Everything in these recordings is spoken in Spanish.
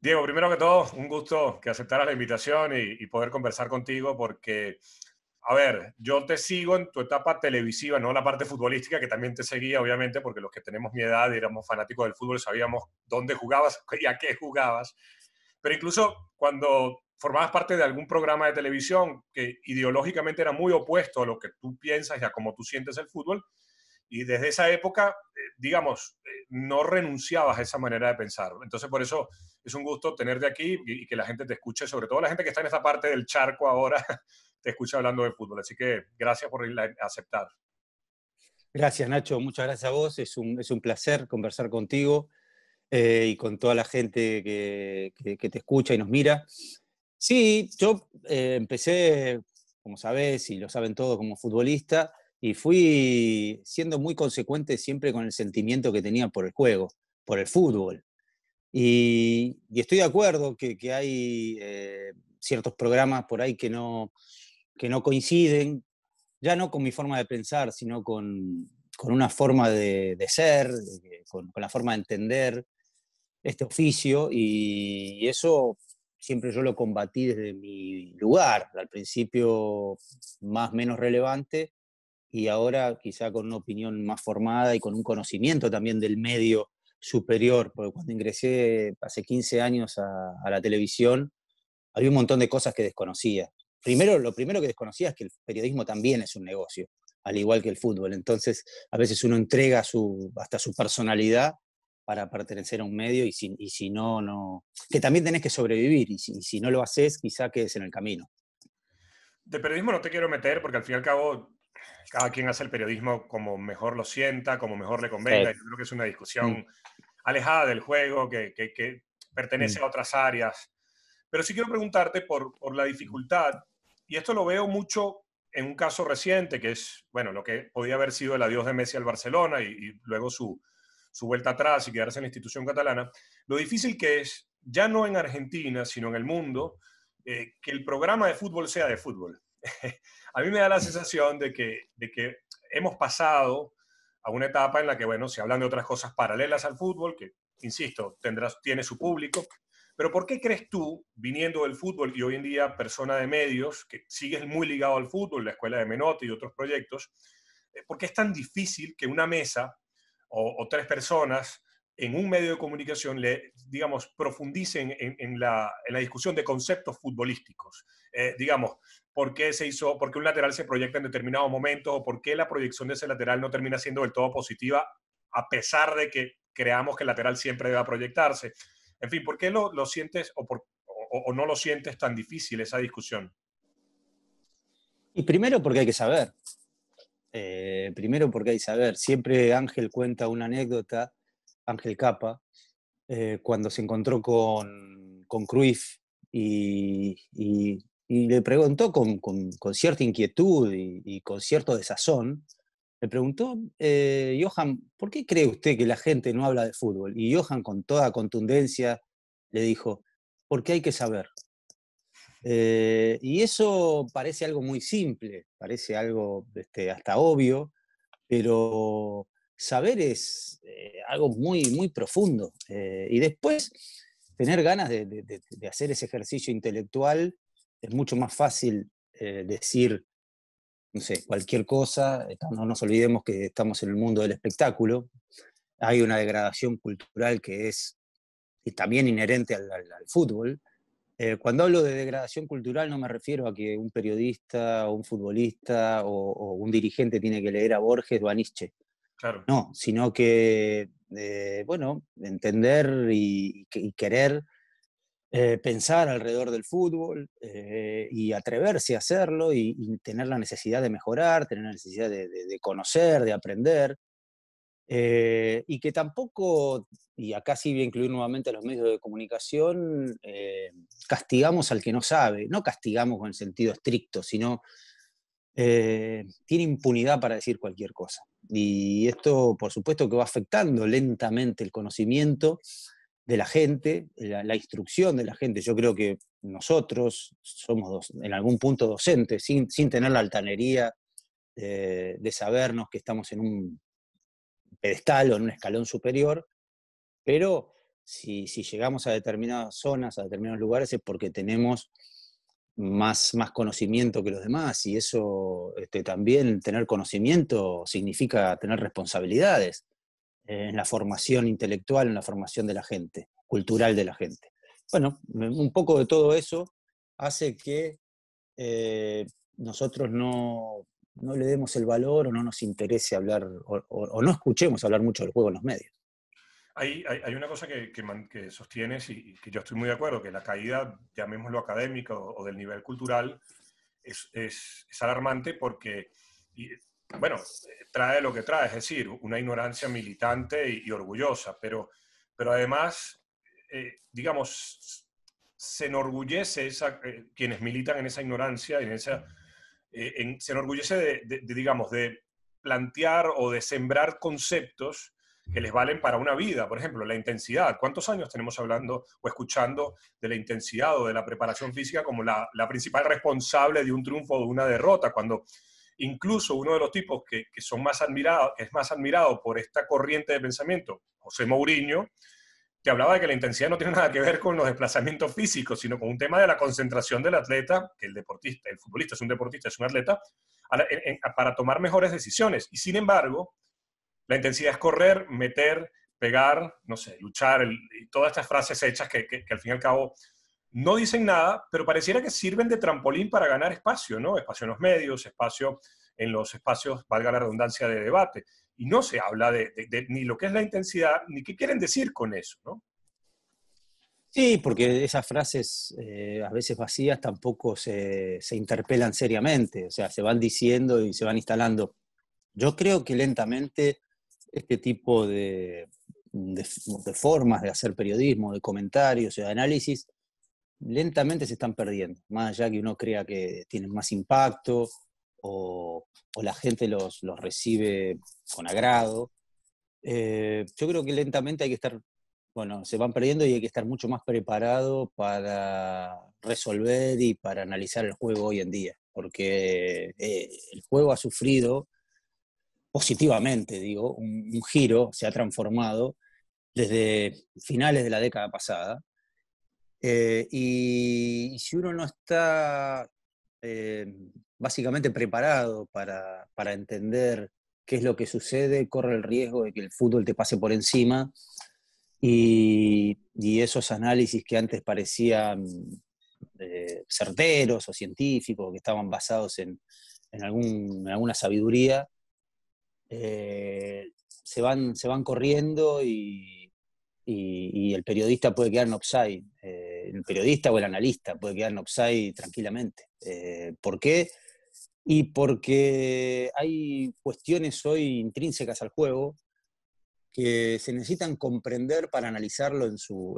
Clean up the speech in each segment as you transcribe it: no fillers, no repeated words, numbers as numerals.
Diego, primero que todo, un gusto que aceptaras la invitación y poder conversar contigo porque, a ver, yo te sigo en tu etapa televisiva, no la parte futbolística, que también te seguía, obviamente, porque los que tenemos mi edad y éramos fanáticos del fútbol sabíamos dónde jugabas y a qué jugabas. Pero incluso cuando formabas parte de algún programa de televisión que ideológicamente era muy opuesto a lo que tú piensas y a cómo tú sientes el fútbol, y desde esa época, digamos, no renunciabas a esa manera de pensar. Entonces, por eso es un gusto tenerte aquí y que la gente te escuche, sobre todo la gente que está en esa parte del charco ahora, te escucha hablando de fútbol. Así que gracias por aceptar. Gracias, Nacho. Muchas gracias a vos. Es un placer conversar contigo y con toda la gente que te escucha y nos mira. Sí, yo empecé, como sabés, y lo saben todos, como futbolista, y fui siendo muy consecuente siempre con el sentimiento que tenía por el juego, por el fútbol. Y estoy de acuerdo que hay ciertos programas por ahí que no coinciden, ya no con mi forma de pensar, sino con una forma de ser, con la forma de entender este oficio, y eso siempre yo lo combatí desde mi lugar, al principio más menos relevante, y ahora quizá con una opinión más formada y con un conocimiento también del medio superior, porque cuando ingresé hace 15 años a la televisión, había un montón de cosas que desconocía. Lo primero que desconocía es que el periodismo también es un negocio, al igual que el fútbol. Entonces, a veces uno entrega hasta su personalidad para pertenecer a un medio y si no, no. Que también tenés que sobrevivir y si no lo haces, quizá quedes en el camino. De periodismo no te quiero meter porque al fin y al cabo cada quien hace el periodismo como mejor lo sienta, como mejor le convenga. Sí. Yo creo que es una Mm, discusión alejada del juego, que pertenece mm, a otras áreas. Pero sí quiero preguntarte por la dificultad, y esto lo veo mucho en un caso reciente, que es, bueno, lo que podía haber sido el adiós de Messi al Barcelona y luego su vuelta atrás y quedarse en la institución catalana, lo difícil que es, ya no en Argentina, sino en el mundo, que el programa de fútbol sea de fútbol. A mí me da la sensación de que hemos pasado a una etapa en la que, bueno, se hablan de otras cosas paralelas al fútbol, que, insisto, tiene su público, pero ¿por qué crees tú, viniendo del fútbol y hoy en día persona de medios, que sigues muy ligado al fútbol, la escuela de Menotti y otros proyectos, por qué es tan difícil que una mesa o tres personas en un medio de comunicación digamos, profundicen en la discusión de conceptos futbolísticos? Digamos, ¿por qué un lateral se proyecta en determinado momento o por qué la proyección de ese lateral no termina siendo del todo positiva a pesar de que creamos que el lateral siempre deba proyectarse? En fin, ¿por qué lo sientes o no lo sientes tan difícil esa discusión? Y primero porque hay que saber. Primero porque hay que saber. Siempre Ángel cuenta una anécdota, Ángel Capa, cuando se encontró con Cruyff y le preguntó con cierta inquietud y con cierto desazón, le preguntó, Johan, ¿por qué cree usted que la gente no habla de fútbol? Y Johan con toda contundencia le dijo, porque hay que saber. Y eso parece algo muy simple, parece algo hasta obvio, pero saber es algo muy, muy profundo. Y después, tener ganas de hacer ese ejercicio intelectual es mucho más fácil decir, no sé, cualquier cosa. No nos olvidemos que estamos en el mundo del espectáculo. Hay una degradación cultural que es también inherente al fútbol. Cuando hablo de degradación cultural no me refiero a que un periodista o un futbolista o un dirigente tiene que leer a Borges o a Nietzsche. Claro. No, sino que, bueno, entender y querer pensar alrededor del fútbol y atreverse a hacerlo y tener la necesidad de mejorar, tener la necesidad de conocer, de aprender. Y que tampoco, y acá sí voy a incluir nuevamente a los medios de comunicación, castigamos al que no sabe, no castigamos con el sentido estricto, sino tiene impunidad para decir cualquier cosa. Y esto, por supuesto, que va afectando lentamente el conocimiento de la gente, la instrucción de la gente. Yo creo que nosotros somos en algún punto docentes, sin tener la altanería de sabernos que estamos en un pedestal o en un escalón superior, pero si llegamos a determinadas zonas, a determinados lugares, es porque tenemos más conocimiento que los demás, y eso también tener conocimiento significa tener responsabilidades en la formación intelectual, en la formación de la gente, cultural de la gente. Bueno, un poco de todo eso hace que nosotros no le demos el valor o no nos interese hablar o no escuchemos hablar mucho del juego en los medios. Hay una cosa que sostienes y que yo estoy muy de acuerdo, que la caída, llamémoslo académica o del nivel cultural, es alarmante porque, bueno, trae lo que trae, es decir, una ignorancia militante y orgullosa, pero además, digamos, se enorgullece quienes militan en esa ignorancia, se enorgullece digamos, de plantear o de sembrar conceptos que les valen para una vida. Por ejemplo, la intensidad. ¿Cuántos años tenemos hablando o escuchando de la intensidad o de la preparación física como la principal responsable de un triunfo o de una derrota? Cuando incluso uno de los tipos que son más admirados, es más admirado por esta corriente de pensamiento, José Mourinho, te hablaba de que la intensidad no tiene nada que ver con los desplazamientos físicos, sino con un tema de la concentración del atleta, que el deportista, el futbolista es un deportista, es un atleta, para tomar mejores decisiones. Y sin embargo, la intensidad es correr, meter, pegar, no sé, luchar, y todas estas frases hechas que al fin y al cabo no dicen nada, pero pareciera que sirven de trampolín para ganar espacio, ¿no? Espacio en los medios, espacio en los espacios, valga la redundancia, de debate. Y no se habla ni lo que es la intensidad, ni qué quieren decir con eso, ¿no? Sí, porque esas frases a veces vacías tampoco se interpelan seriamente, o sea, se van diciendo y se van instalando. Yo creo que lentamente este tipo de formas de hacer periodismo, de comentarios, de análisis, lentamente se están perdiendo, más allá que uno crea que tienen más impacto o la gente los recibe con agrado. Yo creo que lentamente hay que estar, bueno, se van perdiendo y hay que estar mucho más preparado para resolver y para analizar el juego hoy en día, porque el juego ha sufrido positivamente, digo, un giro, se ha transformado desde finales de la década pasada, y si uno no está eh, básicamente preparado para entender qué es lo que sucede, corre el riesgo de que el fútbol te pase por encima y esos análisis que antes parecían certeros o científicos, que estaban basados en alguna sabiduría, se van corriendo y el periodista puede quedar en offside. El periodista o el analista puede quedar en offside tranquilamente. ¿Por qué? Y porque hay cuestiones hoy intrínsecas al juego que se necesitan comprender para analizarlo en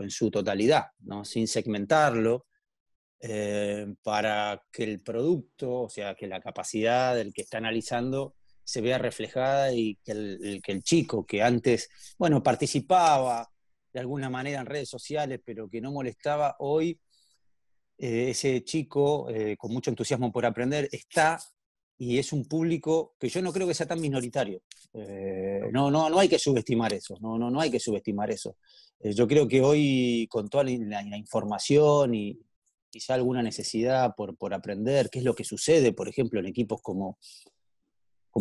su totalidad, ¿no? Sin segmentarlo, para que el producto, o sea, que la capacidad del que está analizando se vea reflejada y que el chico que antes, bueno, participaba de alguna manera en redes sociales, pero que no molestaba, hoy ese chico con mucho entusiasmo por aprender está y es un público que yo no creo que sea tan minoritario. No hay que subestimar eso, no hay que subestimar eso. Yo creo que hoy con toda la información y quizá alguna necesidad por aprender qué es lo que sucede, por ejemplo, en equipos como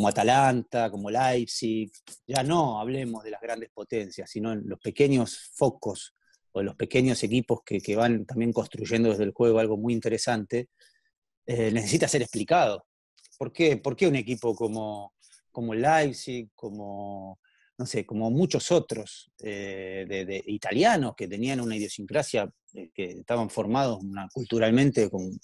Atalanta, como Leipzig, ya no hablemos de las grandes potencias, sino en los pequeños focos o los pequeños equipos que van también construyendo desde el juego algo muy interesante, necesita ser explicado. ¿Por qué? ¿Por qué un equipo como Leipzig, no sé, como muchos otros de italianos que tenían una idiosincrasia, que estaban formados culturalmente con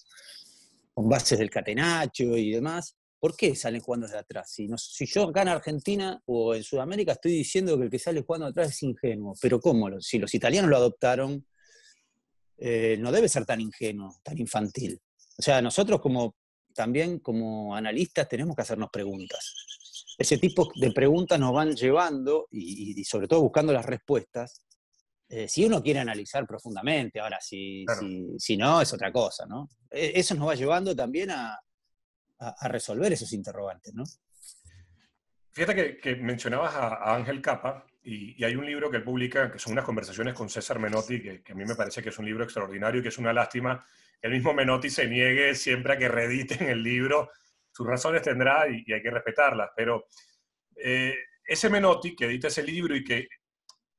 bases del catenaccio y demás? ¿Por qué salen jugando desde atrás? Si yo acá en Argentina o en Sudamérica estoy diciendo que el que sale jugando atrás es ingenuo, pero ¿cómo? Si los italianos lo adoptaron, no debe ser tan ingenuo, tan infantil. O sea, nosotros también como analistas tenemos que hacernos preguntas. Ese tipo de preguntas nos van llevando, y sobre todo buscando las respuestas, si uno quiere analizar profundamente. Ahora, Claro. si no, es otra cosa, ¿no? Eso nos va llevando también a resolver esos interrogantes, ¿no? Fíjate que mencionabas a Ángel Capa y hay un libro que él publica, que son unas conversaciones con César Menotti, que a mí me parece que es un libro extraordinario y que es una lástima que el mismo Menotti se niegue siempre a que reediten el libro. Sus razones tendrá y hay que respetarlas, pero ese Menotti que edita ese libro y que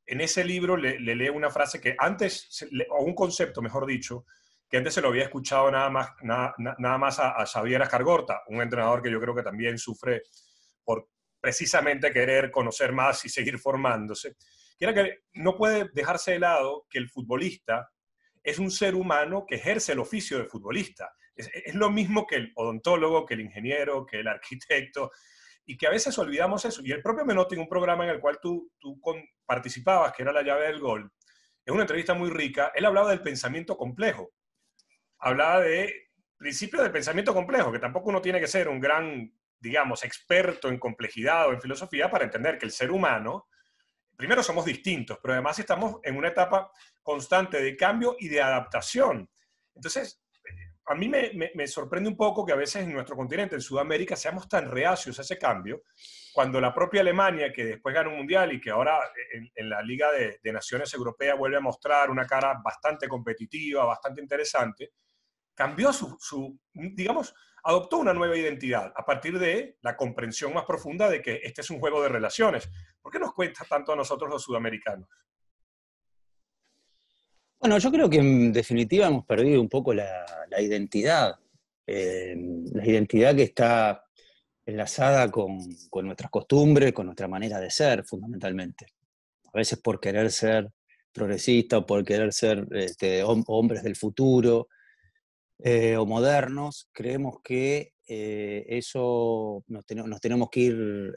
en ese libro le lee una frase que antes, o un concepto, mejor dicho, que antes se lo había escuchado nada más a Xavier Ascargorta, un entrenador que yo creo que también sufre por precisamente querer conocer más y seguir formándose, que era que no puede dejarse de lado que el futbolista es un ser humano que ejerce el oficio de futbolista. Es lo mismo que el odontólogo, que el ingeniero, que el arquitecto, y que a veces olvidamos eso. Y el propio Menotti, en un programa en el cual tú participabas, que era La Llave del Gol, en una entrevista muy rica, él hablaba del pensamiento complejo. Hablaba de principios del pensamiento complejo, que tampoco uno tiene que ser un gran, digamos, experto en complejidad o en filosofía para entender que el ser humano, primero somos distintos, pero además estamos en una etapa constante de cambio y de adaptación. Entonces, a mí me sorprende un poco que a veces en nuestro continente, en Sudamérica, seamos tan reacios a ese cambio, cuando la propia Alemania, que después ganó un mundial y que ahora en la Liga de Naciones Europea vuelve a mostrar una cara bastante competitiva, bastante interesante, cambió digamos, adoptó una nueva identidad a partir de la comprensión más profunda de que este es un juego de relaciones. ¿Por qué nos cuesta tanto a nosotros los sudamericanos? Bueno, yo creo que en definitiva hemos perdido un poco la identidad, la identidad que está enlazada con nuestras costumbres, con nuestra manera de ser, fundamentalmente. A veces por querer ser progresista o por querer ser hombres del futuro o modernos, creemos que eso nos tenemos que ir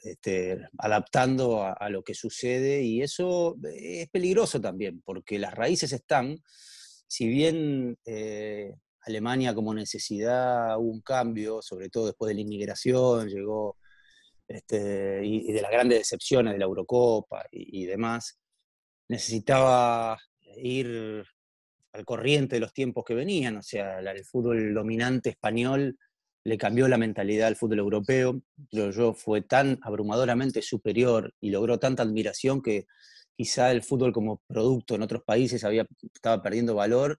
adaptando a lo que sucede, y eso es peligroso también, porque las raíces están, si bien Alemania como necesidad hubo un cambio, sobre todo después de la inmigración, llegó y de las grandes decepciones de la Eurocopa y demás, necesitaba ir al corriente de los tiempos que venían. O sea, el fútbol dominante español le cambió la mentalidad al fútbol europeo, pero yo fue tan abrumadoramente superior y logró tanta admiración que quizá el fútbol como producto en otros países estaba perdiendo valor.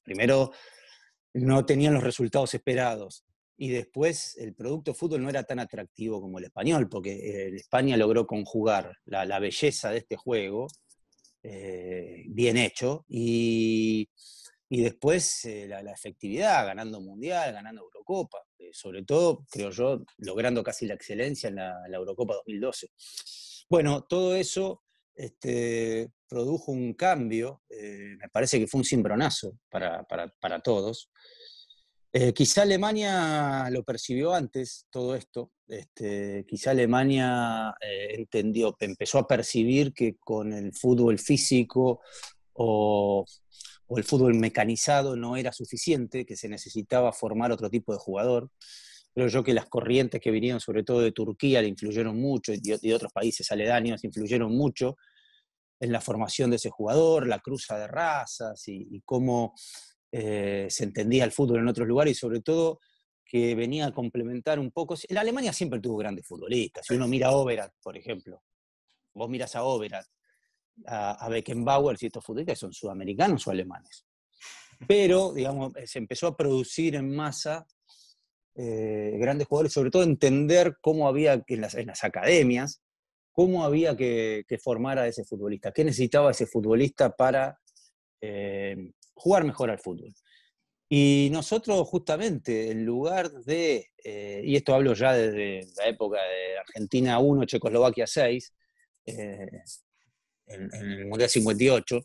Primero, no tenían los resultados esperados. Y después el producto fútbol no era tan atractivo como el español, porque España logró conjugar la belleza de este juego bien hecho, y después la efectividad, ganando Mundial, ganando Eurocopa, sobre todo, creo yo, logrando casi la excelencia en la Eurocopa 2012. Bueno, todo eso produjo un cambio, me parece que fue un cimbronazo para todos. Quizá Alemania lo percibió antes, todo esto. Quizá Alemania empezó a percibir que con el fútbol físico o el fútbol mecanizado no era suficiente, que se necesitaba formar otro tipo de jugador. Creo yo que las corrientes que vinieron sobre todo de Turquía le influyeron mucho, y de otros países aledaños influyeron mucho en la formación de ese jugador, la cruza de razas y cómo se entendía el fútbol en otros lugares, y sobre todo que venía a complementar un poco. La Alemania siempre tuvo grandes futbolistas. Si uno mira a Overath, por ejemplo, vos miras a Overath, a Beckenbauer, si estos futbolistas son sudamericanos o alemanes. Pero, digamos, se empezó a producir en masa grandes jugadores, sobre todo entender cómo había en las academias, cómo había que formar a ese futbolista, qué necesitaba ese futbolista para jugar mejor al fútbol. Y nosotros justamente, en lugar de, y esto hablo ya desde la época de Argentina 1, Checoslovaquia 6, en el Mundial 58,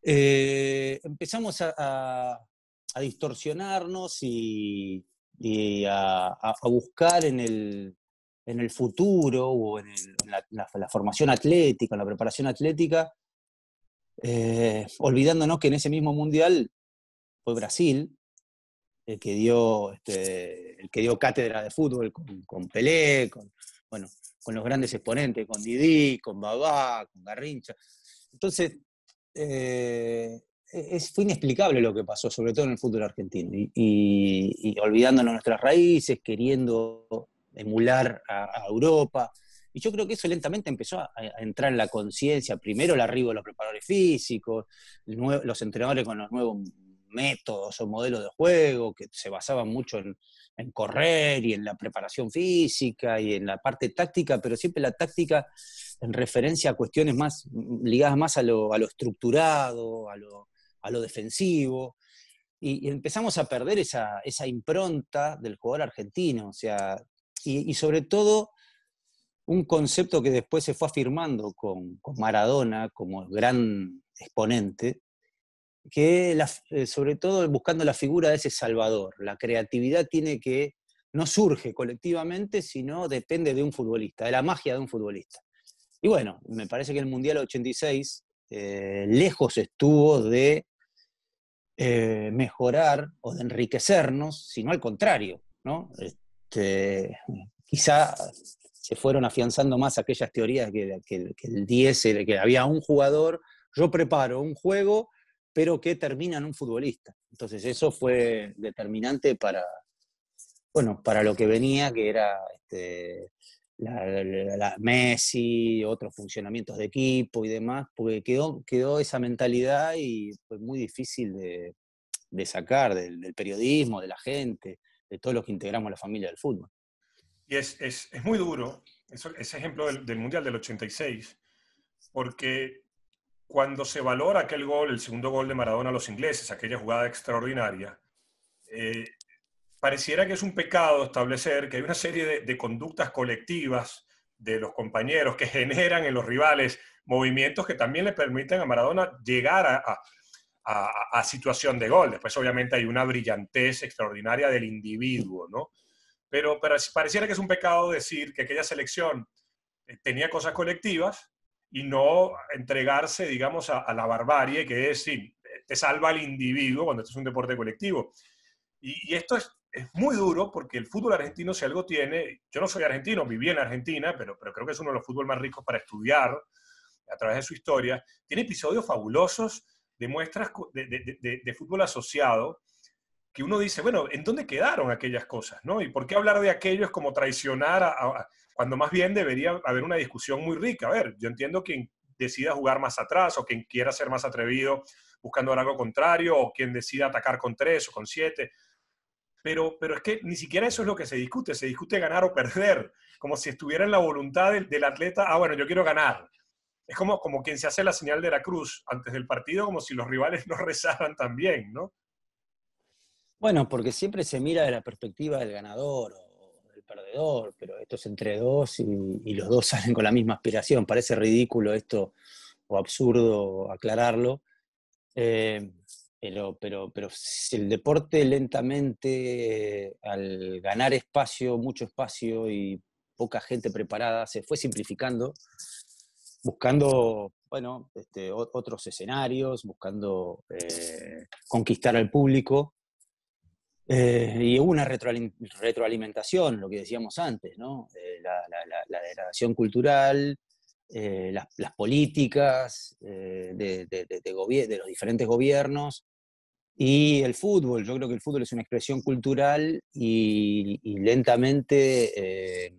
empezamos a distorsionarnos y a buscar en el futuro o en la formación atlética, en la preparación atlética, olvidándonos que en ese mismo mundial fue Brasil el que dio cátedra de fútbol con Pelé, bueno, con los grandes exponentes, con Didi, con Babá, con Garrincha. Entonces, fue inexplicable lo que pasó, sobre todo en el fútbol argentino, y olvidándonos nuestras raíces, queriendo emular a Europa, Y yo creo que eso lentamente empezó a entrar en la conciencia, primero el arribo de los preparadores físicos, los entrenadores con los nuevos métodos o modelos de juego, que se basaban mucho en correr y en la preparación física y en la parte táctica, pero siempre la táctica en referencia a cuestiones más ligadas más a lo estructurado, a lo defensivo. Y empezamos a perder esa impronta del jugador argentino, o sea, y sobre todo un concepto que después se fue afirmando con Maradona como gran exponente, que sobre todo buscando la figura de ese salvador. La creatividad no surge colectivamente, sino depende de un futbolista, de la magia de un futbolista. Y bueno, me parece que el Mundial 86 lejos estuvo de mejorar o de enriquecernos, sino al contrario, ¿no? Quizá se fueron afianzando más aquellas teorías que el 10, que había un jugador, yo preparo un juego, pero que termina en un futbolista. Entonces eso fue determinante para lo que venía, que era la Messi, otros funcionamientos de equipo y demás, porque quedó esa mentalidad y fue muy difícil de sacar del periodismo, de la gente, de todos los que integramos la familia del fútbol. Y es muy duro ese ejemplo del Mundial del 86, porque cuando se valora aquel gol, el segundo gol de Maradona a los ingleses, aquella jugada extraordinaria, pareciera que es un pecado establecer que hay una serie de conductas colectivas de los compañeros que generan en los rivales movimientos que también le permiten a Maradona llegar a situación de gol. Después obviamente hay una brillantez extraordinaria del individuo, ¿no? Pero pareciera que es un pecado decir que aquella selección tenía cosas colectivas y no entregarse, digamos, a la barbarie, que es, sí, te salva al individuo cuando esto es un deporte colectivo. Y esto es muy duro porque el fútbol argentino, si algo tiene, yo no soy argentino, viví en Argentina, pero creo que es uno de los fútbol más ricos para estudiar a través de su historia, tiene episodios fabulosos de muestras de fútbol asociado que uno dice, bueno, ¿en dónde quedaron aquellas cosas? ¿No? ¿Y por qué hablar de aquello es como traicionar cuando más bien debería haber una discusión muy rica? A ver, yo entiendo quien decida jugar más atrás o quien quiera ser más atrevido buscando algo contrario o quien decida atacar con 3 o con 7. Pero es que ni siquiera eso es lo que se discute ganar o perder, como si estuviera en la voluntad del atleta, bueno, yo quiero ganar. Es como quien se hace la señal de la cruz antes del partido, como si los rivales no rezaran también, ¿no? Bueno, porque siempre se mira de la perspectiva del ganador o del perdedor, pero esto es entre dos y los dos salen con la misma aspiración. Parece ridículo esto o absurdo aclararlo, pero si el deporte lentamente, al ganar espacio, mucho espacio y poca gente preparada, se fue simplificando, buscando, bueno, otros escenarios, buscando conquistar al público. Y hubo una retroalimentación, lo que decíamos antes, ¿no? La degradación cultural, las políticas de los diferentes gobiernos y el fútbol. Yo creo que el fútbol es una expresión cultural y lentamente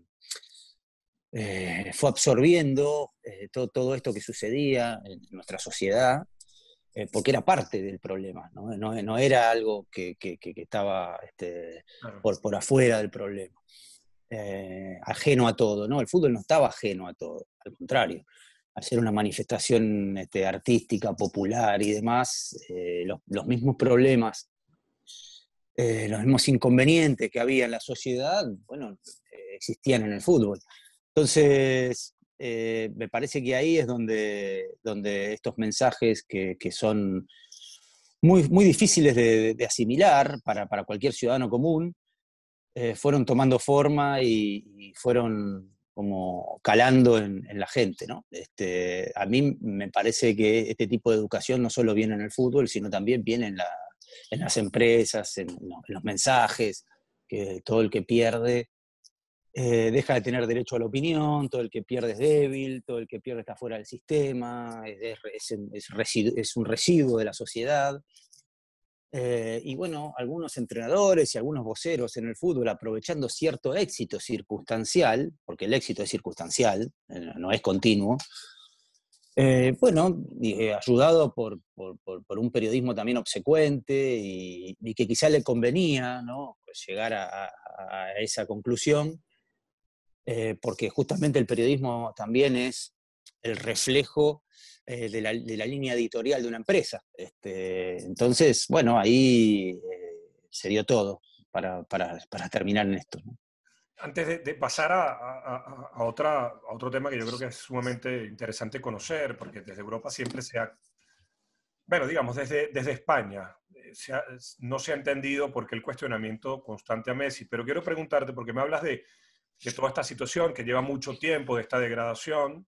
fue absorbiendo todo esto que sucedía en nuestra sociedad, porque era parte del problema, no era algo que estaba Claro. por afuera del problema, ajeno a todo, ¿no? El fútbol no estaba ajeno a todo, al contrario. Hacer una manifestación artística, popular y demás, los mismos problemas, los mismos inconvenientes que había en la sociedad, bueno, existían en el fútbol. Entonces, me parece que ahí es donde estos mensajes que son muy, muy difíciles de asimilar para cualquier ciudadano común, fueron tomando forma y fueron como calando en la gente, ¿no? A mí me parece que este tipo de educación no solo viene en el fútbol, sino también viene en las empresas, en los mensajes, que todo el que pierde deja de tener derecho a la opinión, todo el que pierde es débil, todo el que pierde está fuera del sistema, es un residuo de la sociedad. Y bueno, algunos entrenadores y algunos voceros en el fútbol, aprovechando cierto éxito circunstancial, porque el éxito es circunstancial, no es continuo, bueno, ayudado por un periodismo también obsecuente y que quizá le convenía, ¿no?, llegar a esa conclusión, porque justamente el periodismo también es el reflejo de la línea editorial de una empresa. Entonces, bueno, ahí se dio todo para terminar en esto, ¿no? Antes de pasar a otro tema que yo creo que es sumamente interesante conocer, porque desde Europa siempre se ha, bueno, digamos, desde España, no se ha entendido por qué el cuestionamiento constante a Messi, pero quiero preguntarte, porque me hablas de toda esta situación que lleva mucho tiempo, de esta degradación,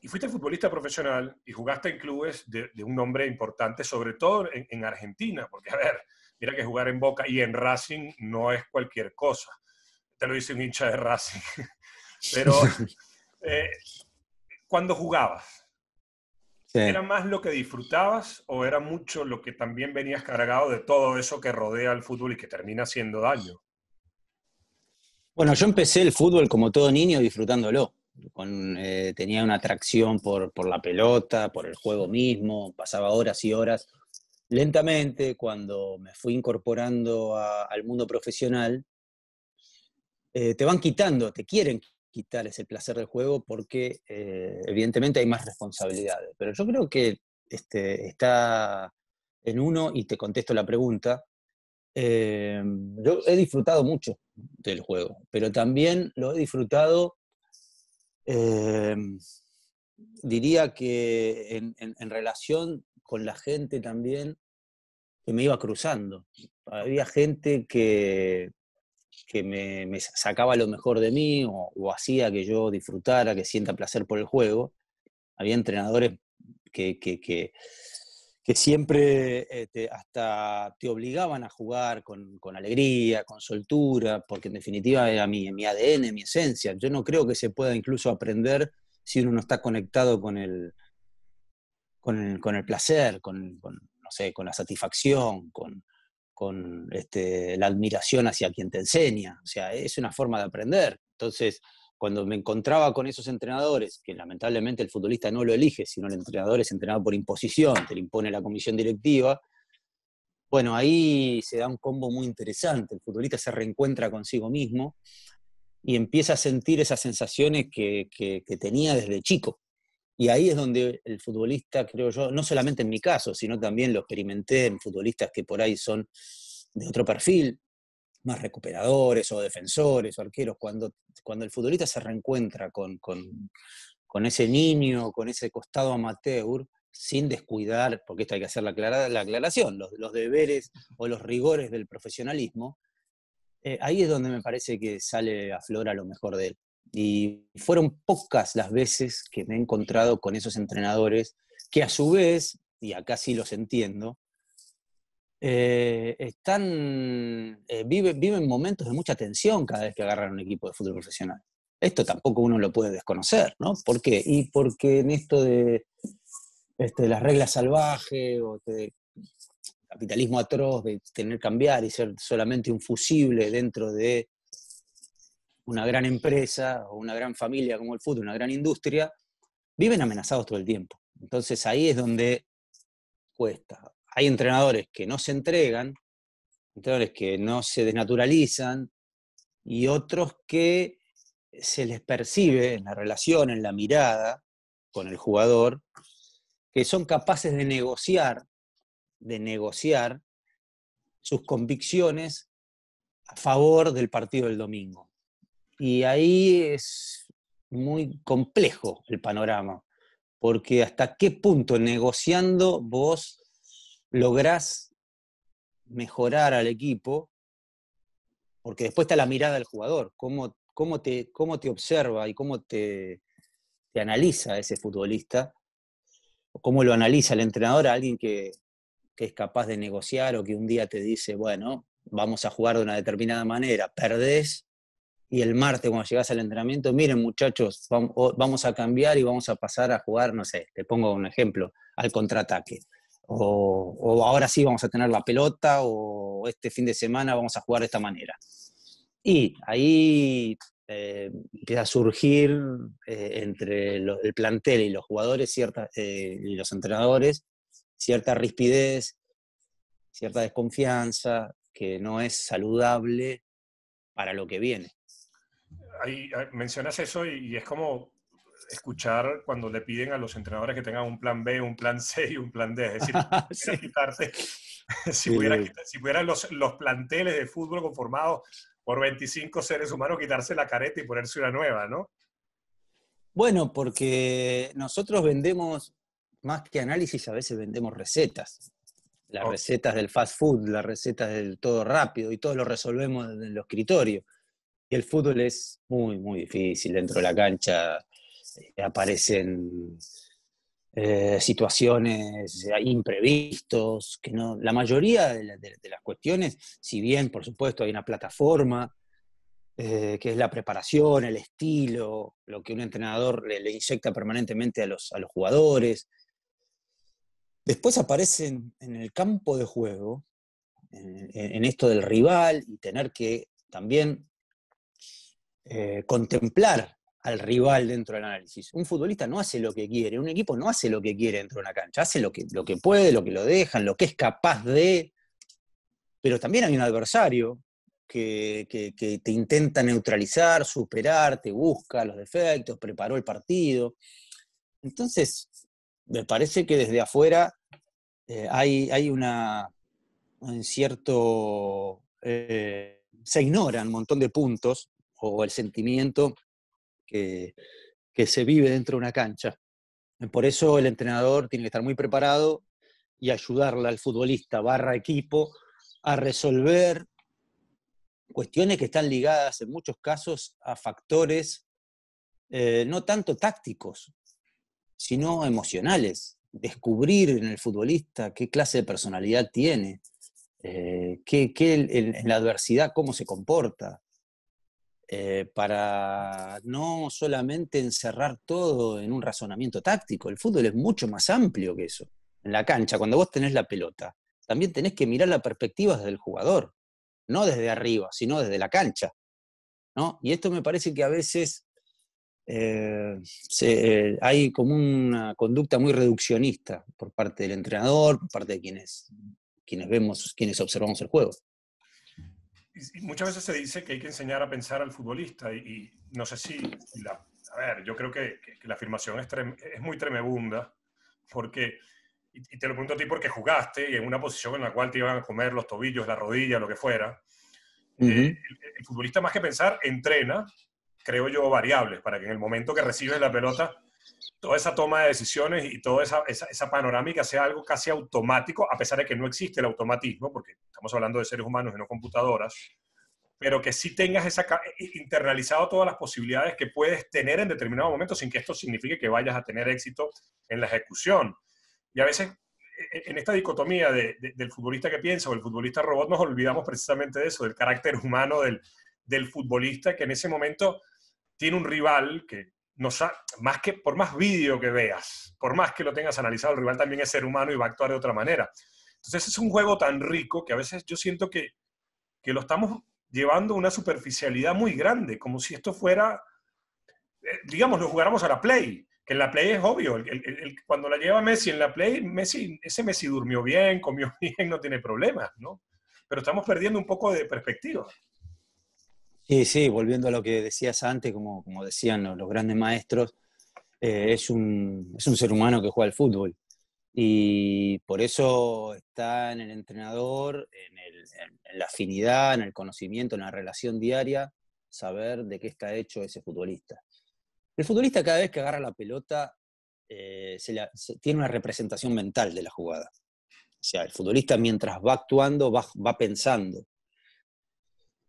y fuiste futbolista profesional y jugaste en clubes de un nombre importante, sobre todo en Argentina, porque, a ver, mira que jugar en Boca y en Racing no es cualquier cosa. Te lo dice un hincha de Racing. Pero eh, cuando jugabas, ¿era Sí. más lo que disfrutabas o era mucho lo que también venías cargado de todo eso que rodea al fútbol y que termina haciendo daño? Bueno, yo empecé el fútbol como todo niño disfrutándolo. Tenía una atracción por la pelota, por el juego mismo, pasaba horas y horas. Lentamente, cuando me fui incorporando al mundo profesional, te van quitando, te quieren quitar ese placer del juego porque evidentemente hay más responsabilidades. Pero yo creo que está en uno, y te contesto la pregunta. Yo he disfrutado mucho del juego, pero también lo he disfrutado, eh, diría que en relación con la gente también que me iba cruzando. Había gente que me sacaba lo mejor de mí o hacía que yo disfrutara, que sienta placer por el juego. Había entrenadores que, que, que, que siempre hasta te obligaban a jugar con alegría, con soltura, porque en definitiva era mi ADN, mi esencia. Yo no creo que se pueda incluso aprender si uno no está conectado con el placer, no sé, con la satisfacción, con la admiración hacia quien te enseña. O sea, es una forma de aprender. Entonces, cuando me encontraba con esos entrenadores, que lamentablemente el futbolista no lo elige, sino el entrenador es entrenado por imposición, te lo impone la comisión directiva, bueno, ahí se da un combo muy interesante. El futbolista se reencuentra consigo mismo y empieza a sentir esas sensaciones que tenía desde chico. Y ahí es donde el futbolista, creo yo, no solamente en mi caso, sino también lo experimenté en futbolistas que por ahí son de otro perfil, más recuperadores o defensores o arqueros, cuando el futbolista se reencuentra con ese niño, con ese costado amateur, sin descuidar, porque esto hay que hacer la aclaración, los deberes o los rigores del profesionalismo, ahí es donde me parece que sale a flor a lo mejor de él. Y fueron pocas las veces que me he encontrado con esos entrenadores que a su vez, y acá sí los entiendo, viven momentos de mucha tensión cada vez que agarran un equipo de fútbol profesional. Esto tampoco uno lo puede desconocer, ¿no? ¿Por qué? Y porque en esto de las reglas salvajes o de capitalismo atroz, de tener que cambiar y ser solamente un fusible dentro de una gran empresa o una gran familia como el fútbol, una gran industria, viven amenazados todo el tiempo. Entonces ahí es donde cuesta. Hay entrenadores que no se entregan, entrenadores que no se desnaturalizan y otros que se les percibe en la relación, en la mirada con el jugador, que son capaces de negociar sus convicciones a favor del partido del domingo. Y ahí es muy complejo el panorama, porque hasta qué punto negociando vos lográs mejorar al equipo, porque después está la mirada del jugador, cómo te observa y cómo te analiza ese futbolista, o cómo lo analiza el entrenador a alguien que es capaz de negociar o que un día te dice, bueno, vamos a jugar de una determinada manera, perdés, y el martes cuando llegás al entrenamiento, miren muchachos, vamos a cambiar y vamos a pasar a jugar, no sé, te pongo un ejemplo, al contraataque. o ahora sí vamos a tener la pelota, o este fin de semana vamos a jugar de esta manera. Y ahí empieza a surgir entre el plantel y los jugadores y los entrenadores cierta rispidez, cierta desconfianza que no es saludable para lo que viene. Ahí mencionas eso y es como escuchar cuando le piden a los entrenadores que tengan un plan B, un plan C y un plan D. Es decir, Sí. quitarte, Sí, Luis. si pudieran los planteles de fútbol conformados por 25 seres humanos, quitarse la careta y ponerse una nueva, ¿no? Bueno, porque nosotros vendemos, más que análisis, a veces vendemos recetas. Las Ok. recetas del fast food, las recetas del todo rápido, y todo lo resolvemos en el escritorio. Y el fútbol es muy, muy difícil. Dentro de la cancha aparecen situaciones imprevistos, que no, la mayoría de las cuestiones, si bien por supuesto hay una plataforma, que es la preparación, el estilo, lo que un entrenador le inyecta permanentemente a los jugadores, después aparecen en el campo de juego, en esto del rival, y tener que también contemplar al rival dentro del análisis. Un futbolista no hace lo que quiere, un equipo no hace lo que quiere dentro de una cancha, hace lo que puede, lo que lo dejan, lo que es capaz de, pero también hay un adversario que te intenta neutralizar, superar, te busca los defectos, preparó el partido. Entonces, me parece que desde afuera hay un cierto... se ignoran un montón de puntos o el sentimiento que, que se vive dentro de una cancha. Por eso el entrenador tiene que estar muy preparado y ayudarle al futbolista barra equipo a resolver cuestiones que están ligadas en muchos casos a factores no tanto tácticos, sino emocionales. Descubrir en el futbolista qué clase de personalidad tiene, en la adversidad cómo se comporta, para no solamente encerrar todo en un razonamiento táctico. El fútbol es mucho más amplio que eso. En la cancha, cuando vos tenés la pelota, también tenés que mirar la perspectiva desde el jugador, no desde arriba, sino desde la cancha, ¿no? Y esto me parece que a veces hay como una conducta muy reduccionista por parte del entrenador, por parte de quienes vemos, quienes observamos el juego. Y muchas veces se dice que hay que enseñar a pensar al futbolista y no sé si a ver, yo creo que la afirmación es muy tremebunda porque, y te lo pregunto a ti porque jugaste y en una posición en la cual te iban a comer los tobillos, la rodilla, lo que fuera. Uh-huh. El futbolista más que pensar entrena, creo yo, variables para que en el momento que recibes la pelota toda esa toma de decisiones y toda esa panorámica sea algo casi automático, a pesar de que no existe el automatismo, porque estamos hablando de seres humanos y no computadoras, pero que sí tengas internalizado todas las posibilidades que puedes tener en determinado momento sin que esto signifique que vayas a tener éxito en la ejecución. Y a veces en esta dicotomía del futbolista que piensa o el futbolista robot nos olvidamos precisamente de eso, del carácter humano del futbolista que en ese momento tiene un rival que más que por más vídeo que veas, por más que lo tengas analizado, el rival también es ser humano y va a actuar de otra manera. Entonces es un juego tan rico que a veces yo siento que lo estamos llevando a una superficialidad muy grande, como si esto fuera, digamos, lo jugáramos a la Play, que en la Play es obvio, cuando la lleva Messi en la Play, ese Messi durmió bien, comió bien, no tiene problemas, ¿no? Pero estamos perdiendo un poco de perspectiva. Sí, sí, volviendo a lo que decías antes, como decían los grandes maestros, es un ser humano que juega al fútbol. Y por eso está en el entrenador, en la afinidad, en el conocimiento, en la relación diaria, saber de qué está hecho ese futbolista. El futbolista cada vez que agarra la pelota tiene una representación mental de la jugada. O sea, el futbolista mientras va actuando va pensando.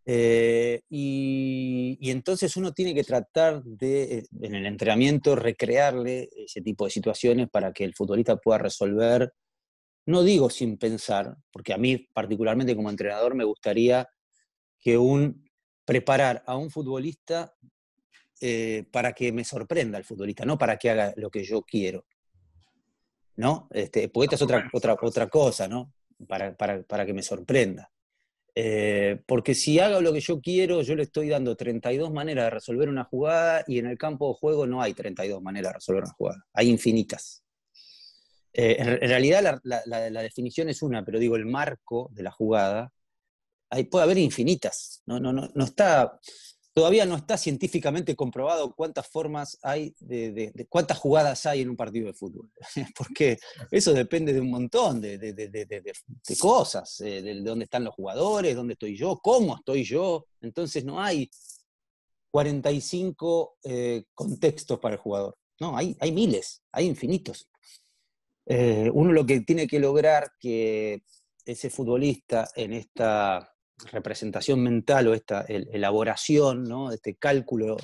Y entonces uno tiene que tratar de, en el entrenamiento, recrearle ese tipo de situaciones para que el futbolista pueda resolver, no digo sin pensar, porque a mí particularmente como entrenador me gustaría que preparar a un futbolista para que me sorprenda el futbolista, no para que haga lo que yo quiero. ¿no? Porque esta es otra cosa, ¿no? Para que me sorprenda. Porque si hago lo que yo quiero, yo le estoy dando 32 maneras de resolver una jugada y en el campo de juego no hay 32 maneras de resolver una jugada, hay infinitas. En realidad la definición es una, pero digo, el marco de la jugada, puede haber infinitas. No está, todavía no está científicamente comprobado cuántas formas hay, cuántas jugadas hay en un partido de fútbol. Porque eso depende de un montón de cosas, de dónde están los jugadores, dónde estoy yo, cómo estoy yo. Entonces no hay 45 contextos para el jugador. No, hay miles, hay infinitos. Uno lo que tiene que lograr que ese futbolista en esta representación mental o esta elaboración, ¿no? Este cálculo,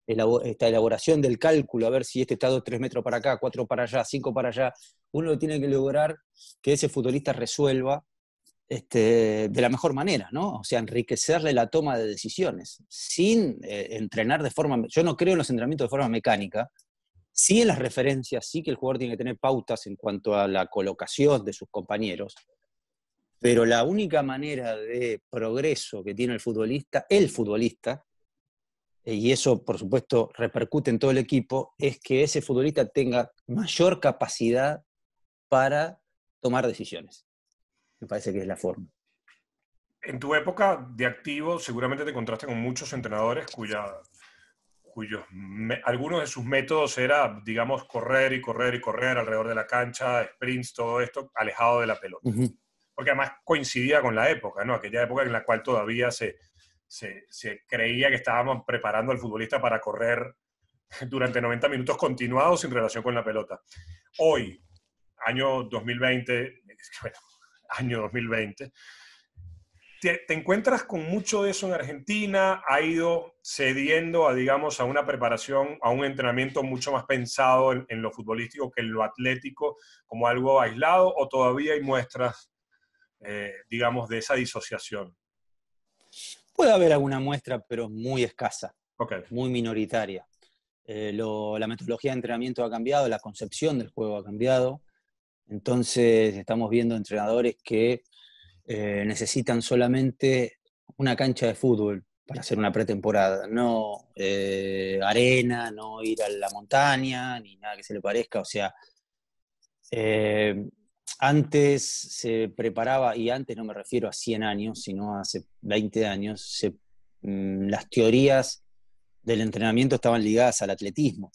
esta elaboración del cálculo, a ver si este está 3 metros para acá, 4 para allá, 5 para allá, uno lo tiene que lograr que ese futbolista resuelva de la mejor manera, ¿no? O sea, enriquecerle la toma de decisiones, sin entrenar de forma... Yo no creo en los entrenamientos de forma mecánica, sí en las referencias, sí que el jugador tiene que tener pautas en cuanto a la colocación de sus compañeros, pero la única manera de progreso que tiene el futbolista, y eso por supuesto repercute en todo el equipo, es que ese futbolista tenga mayor capacidad para tomar decisiones. Me parece que es la forma. En tu época de activo seguramente te encontraste con muchos entrenadores algunos de sus métodos era, digamos, correr y correr y correr alrededor de la cancha, sprints, todo esto, alejado de la pelota. Uh-huh. Porque además coincidía con la época, ¿no? Aquella época en la cual todavía se creía que estábamos preparando al futbolista para correr durante 90 minutos continuados sin relación con la pelota. Hoy, año 2020, bueno, año 2020, ¿te encuentras con mucho de eso en Argentina? ¿Ha ido cediendo a, digamos, a una preparación, a un entrenamiento mucho más pensado en lo futbolístico que en lo atlético como algo aislado? ¿O todavía hay muestras, digamos, de esa disociación? Puede haber alguna muestra, pero muy escasa, Okay. muy minoritaria. La metodología de entrenamiento ha cambiado, la concepción del juego ha cambiado. Entonces estamos viendo entrenadores que necesitan solamente una cancha de fútbol para hacer una pretemporada, no arena, no ir a la montaña, ni nada que se le parezca. O sea, antes se preparaba, y antes no me refiero a 100 años, sino a hace 20 años, las teorías del entrenamiento estaban ligadas al atletismo,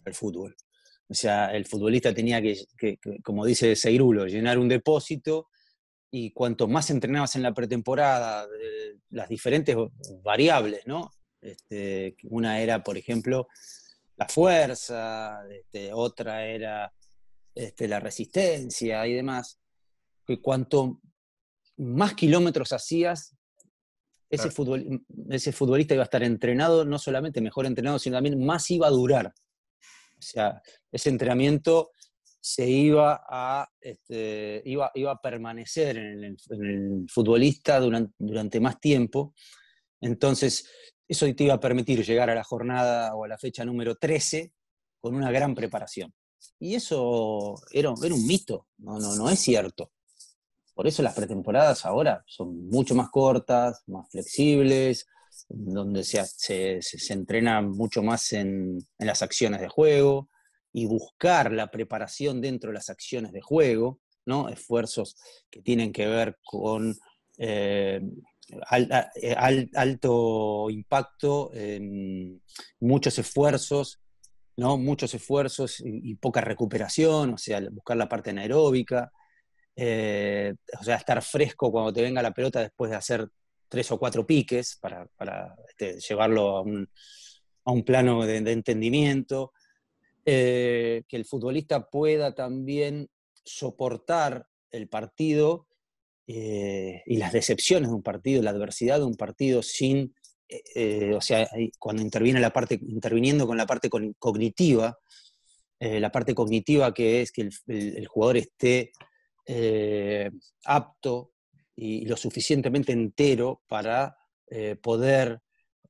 al fútbol. O sea, el futbolista tenía que, como dice Seirulo, llenar un depósito, y cuanto más entrenabas en la pretemporada, las diferentes variables, ¿no? Una era, por ejemplo, la fuerza, otra era la resistencia y demás, que cuanto más kilómetros hacías, ese, Claro. ese futbolista iba a estar entrenado, no solamente mejor entrenado, sino también más iba a durar. O sea, ese entrenamiento se iba a permanecer en el futbolista durante más tiempo. Entonces, eso te iba a permitir llegar a la jornada o a la fecha número 13 con una gran preparación. Y eso era un mito, no es cierto. Por eso las pretemporadas ahora son mucho más cortas, más flexibles, donde se entrena mucho más en las acciones de juego y buscar la preparación dentro de las acciones de juego, ¿no? Esfuerzos que tienen que ver con alto impacto, muchos esfuerzos, ¿no? Muchos esfuerzos y poca recuperación, o sea, buscar la parte anaeróbica. O sea, estar fresco cuando te venga la pelota después de hacer 3 o 4 piques para llevarlo a un plano de entendimiento. Que el futbolista pueda también soportar el partido y las decepciones de un partido, la adversidad de un partido sin, o sea, cuando interviniendo con la parte cognitiva, la parte cognitiva que es que el jugador esté apto y lo suficientemente entero para poder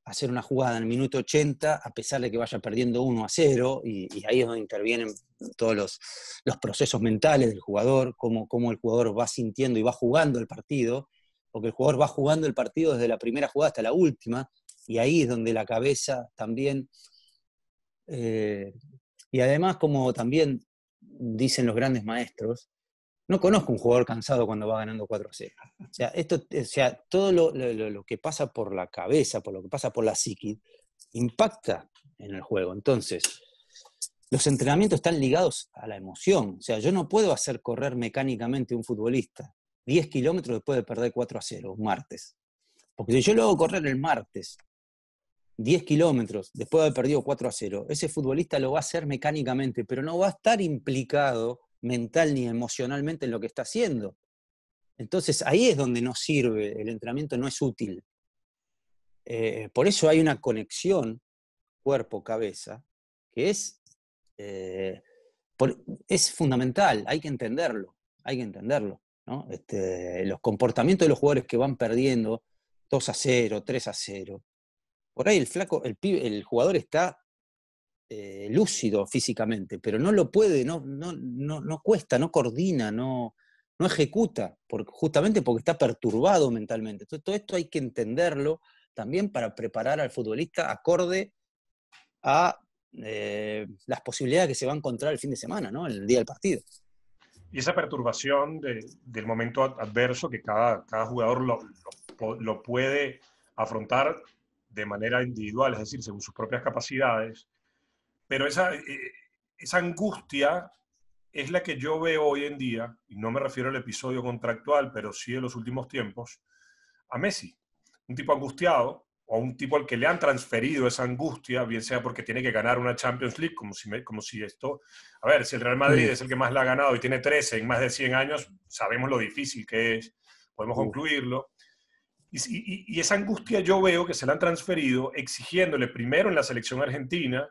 hacer una jugada en el minuto 80 a pesar de que vaya perdiendo 1-0, y ahí es donde intervienen todos los procesos mentales del jugador, cómo el jugador va sintiendo y va jugando el partido, porque el jugador va jugando el partido desde la primera jugada hasta la última, y ahí es donde la cabeza también, y además, como también dicen los grandes maestros, no conozco un jugador cansado cuando va ganando 4-0. O sea, todo lo que pasa por la cabeza, por lo que pasa por la psique, impacta en el juego. Entonces, los entrenamientos están ligados a la emoción. O sea, yo no puedo hacer correr mecánicamente un futbolista 10 kilómetros después de perder 4-0 un martes. Porque si yo lo hago correr el martes 10 kilómetros después de haber perdido 4-0, ese futbolista lo va a hacer mecánicamente, pero no va a estar implicado mental ni emocionalmente en lo que está haciendo. Entonces ahí es donde no sirve, el entrenamiento no es útil. Por eso hay una conexión cuerpo-cabeza que es fundamental, hay que entenderlo, ¿no? Los comportamientos de los jugadores que van perdiendo 2-0, 3-0, por ahí el jugador está lúcido físicamente, pero no lo puede, no cuesta, no coordina, no ejecuta, justamente porque está perturbado mentalmente. Entonces, todo esto hay que entenderlo también para preparar al futbolista acorde a las posibilidades que se va a encontrar el fin de semana, ¿no? El día del partido. Y esa perturbación del momento adverso que cada jugador lo puede afrontar de manera individual, es decir, según sus propias capacidades. Pero esa angustia es la que yo veo hoy en día, y no me refiero al episodio contractual, pero sí de los últimos tiempos, a Messi. Un tipo angustiado, o un tipo al que le han transferido esa angustia, bien sea porque tiene que ganar una Champions League, como si esto... A ver, si el Real Madrid es el que más la ha ganado y tiene 13 en más de 100 años, sabemos lo difícil que es, podemos concluirlo. Y esa angustia yo veo que se la han transferido exigiéndole primero en la selección argentina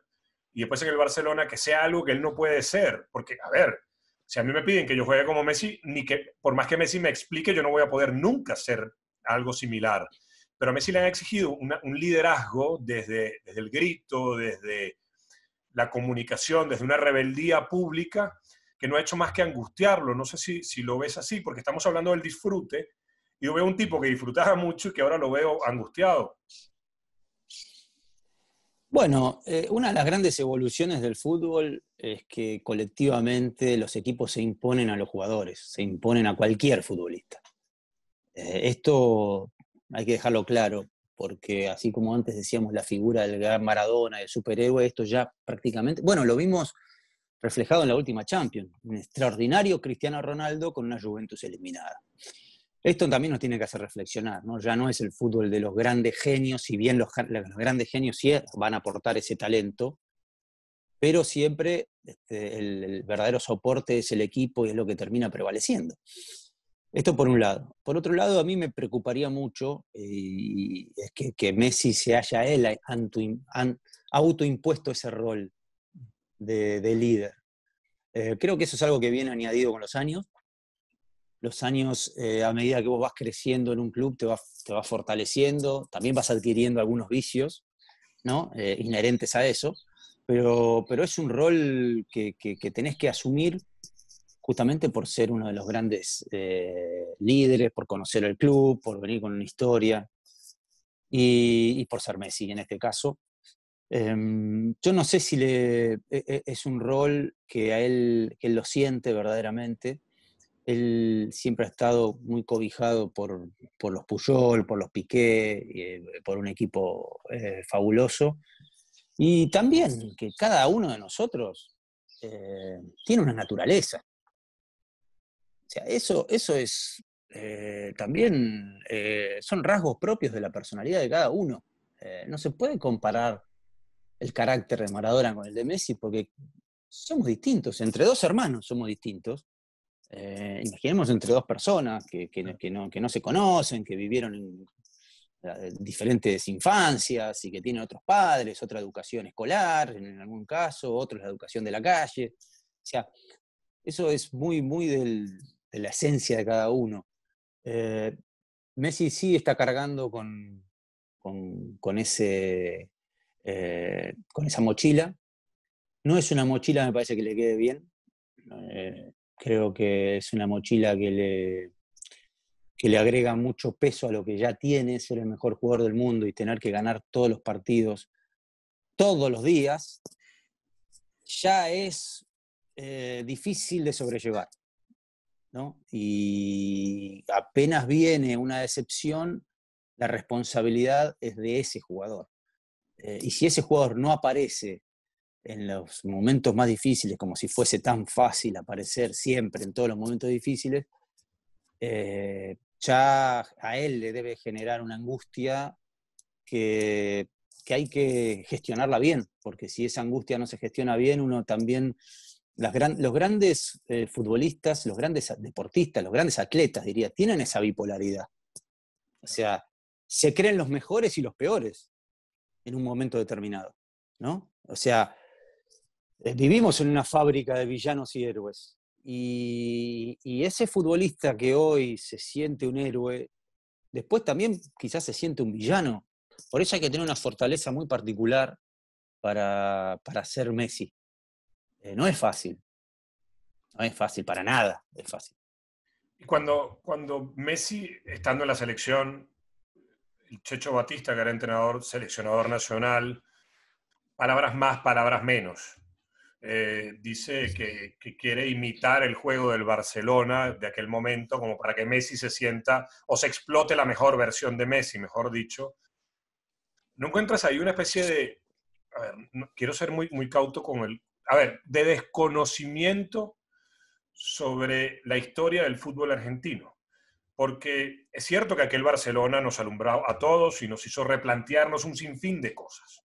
y después en el Barcelona que sea algo que él no puede ser. Porque, a ver, si a mí me piden que yo juegue como Messi, ni que por más que Messi me explique, yo no voy a poder nunca ser algo similar. Pero a Messi le han exigido un liderazgo desde el grito, desde la comunicación, desde una rebeldía pública que no ha hecho más que angustiarlo. No sé si lo ves así, porque estamos hablando del disfrute, y yo veo un tipo que disfrutaba mucho y que ahora lo veo angustiado. Bueno, una de las grandes evoluciones del fútbol es que colectivamente los equipos se imponen a los jugadores, se imponen a cualquier futbolista. Esto hay que dejarlo claro, porque así como antes decíamos la figura del gran Maradona, del superhéroe, esto ya prácticamente, bueno, lo vimos reflejado en la última Champions, un extraordinario Cristiano Ronaldo con una Juventus eliminada. Esto también nos tiene que hacer reflexionar, ¿no? Ya no es el fútbol de los grandes genios, si bien los grandes genios sí van a aportar ese talento, pero siempre el verdadero soporte es el equipo y es lo que termina prevaleciendo. Esto por un lado. Por otro lado, a mí me preocuparía mucho es que Messi se haya él autoimpuesto ese rol de líder. Creo que eso es algo que viene añadido con los años. Los años, a medida que vos vas creciendo en un club, te va fortaleciendo, también vas adquiriendo algunos vicios, ¿no? Inherentes a eso, pero es un rol que tenés que asumir justamente por ser uno de los grandes líderes, por conocer el club, por venir con una historia y por ser Messi en este caso. Yo no sé si es un rol que que él lo siente verdaderamente. Él siempre ha estado muy cobijado por los Puyol, por los Piqué, por un equipo fabuloso. Y también que cada uno de nosotros tiene una naturaleza. O sea, eso es también, son rasgos propios de la personalidad de cada uno. No se puede comparar el carácter de Maradona con el de Messi porque somos distintos. Entre dos hermanos somos distintos. Imaginemos entre dos personas que no se conocen, que vivieron en diferentes infancias y que tienen otros padres, otra educación escolar, en algún caso, otros la educación de la calle. O sea, eso es muy, muy de la esencia de cada uno. Messi sí está cargando con con esa mochila. No es una mochila, me parece que le quede bien. Creo que es una mochila que le agrega mucho peso a lo que ya tiene, ser el mejor jugador del mundo y tener que ganar todos los partidos, todos los días, ya es difícil de sobrellevar, ¿no? Y apenas viene una decepción, la responsabilidad es de ese jugador. Y si ese jugador no aparece en los momentos más difíciles, como si fuese tan fácil aparecer siempre en todos los momentos difíciles, ya a él le debe generar una angustia que hay que gestionarla bien, porque si esa angustia no se gestiona bien, uno también, los grandes futbolistas, los grandes deportistas, los grandes atletas, diría, tienen esa bipolaridad. O sea, se creen los mejores y los peores en un momento determinado, ¿no? O sea, vivimos en una fábrica de villanos y héroes. Y ese futbolista que hoy se siente un héroe, después también quizás se siente un villano. Por eso hay que tener una fortaleza muy particular para ser Messi. No es fácil. No es fácil, para nada es fácil. Y cuando Messi, estando en la selección, el Checho Batista, que era entrenador, seleccionador nacional, palabras más, palabras menos. Dice que quiere imitar el juego del Barcelona de aquel momento, como para que Messi se sienta, o se explote la mejor versión de Messi, mejor dicho. ¿No encuentras ahí una especie de, a ver, no, quiero ser muy, muy cauto con de desconocimiento sobre la historia del fútbol argentino? Porque es cierto que aquel Barcelona nos alumbró a todos y nos hizo replantearnos un sinfín de cosas.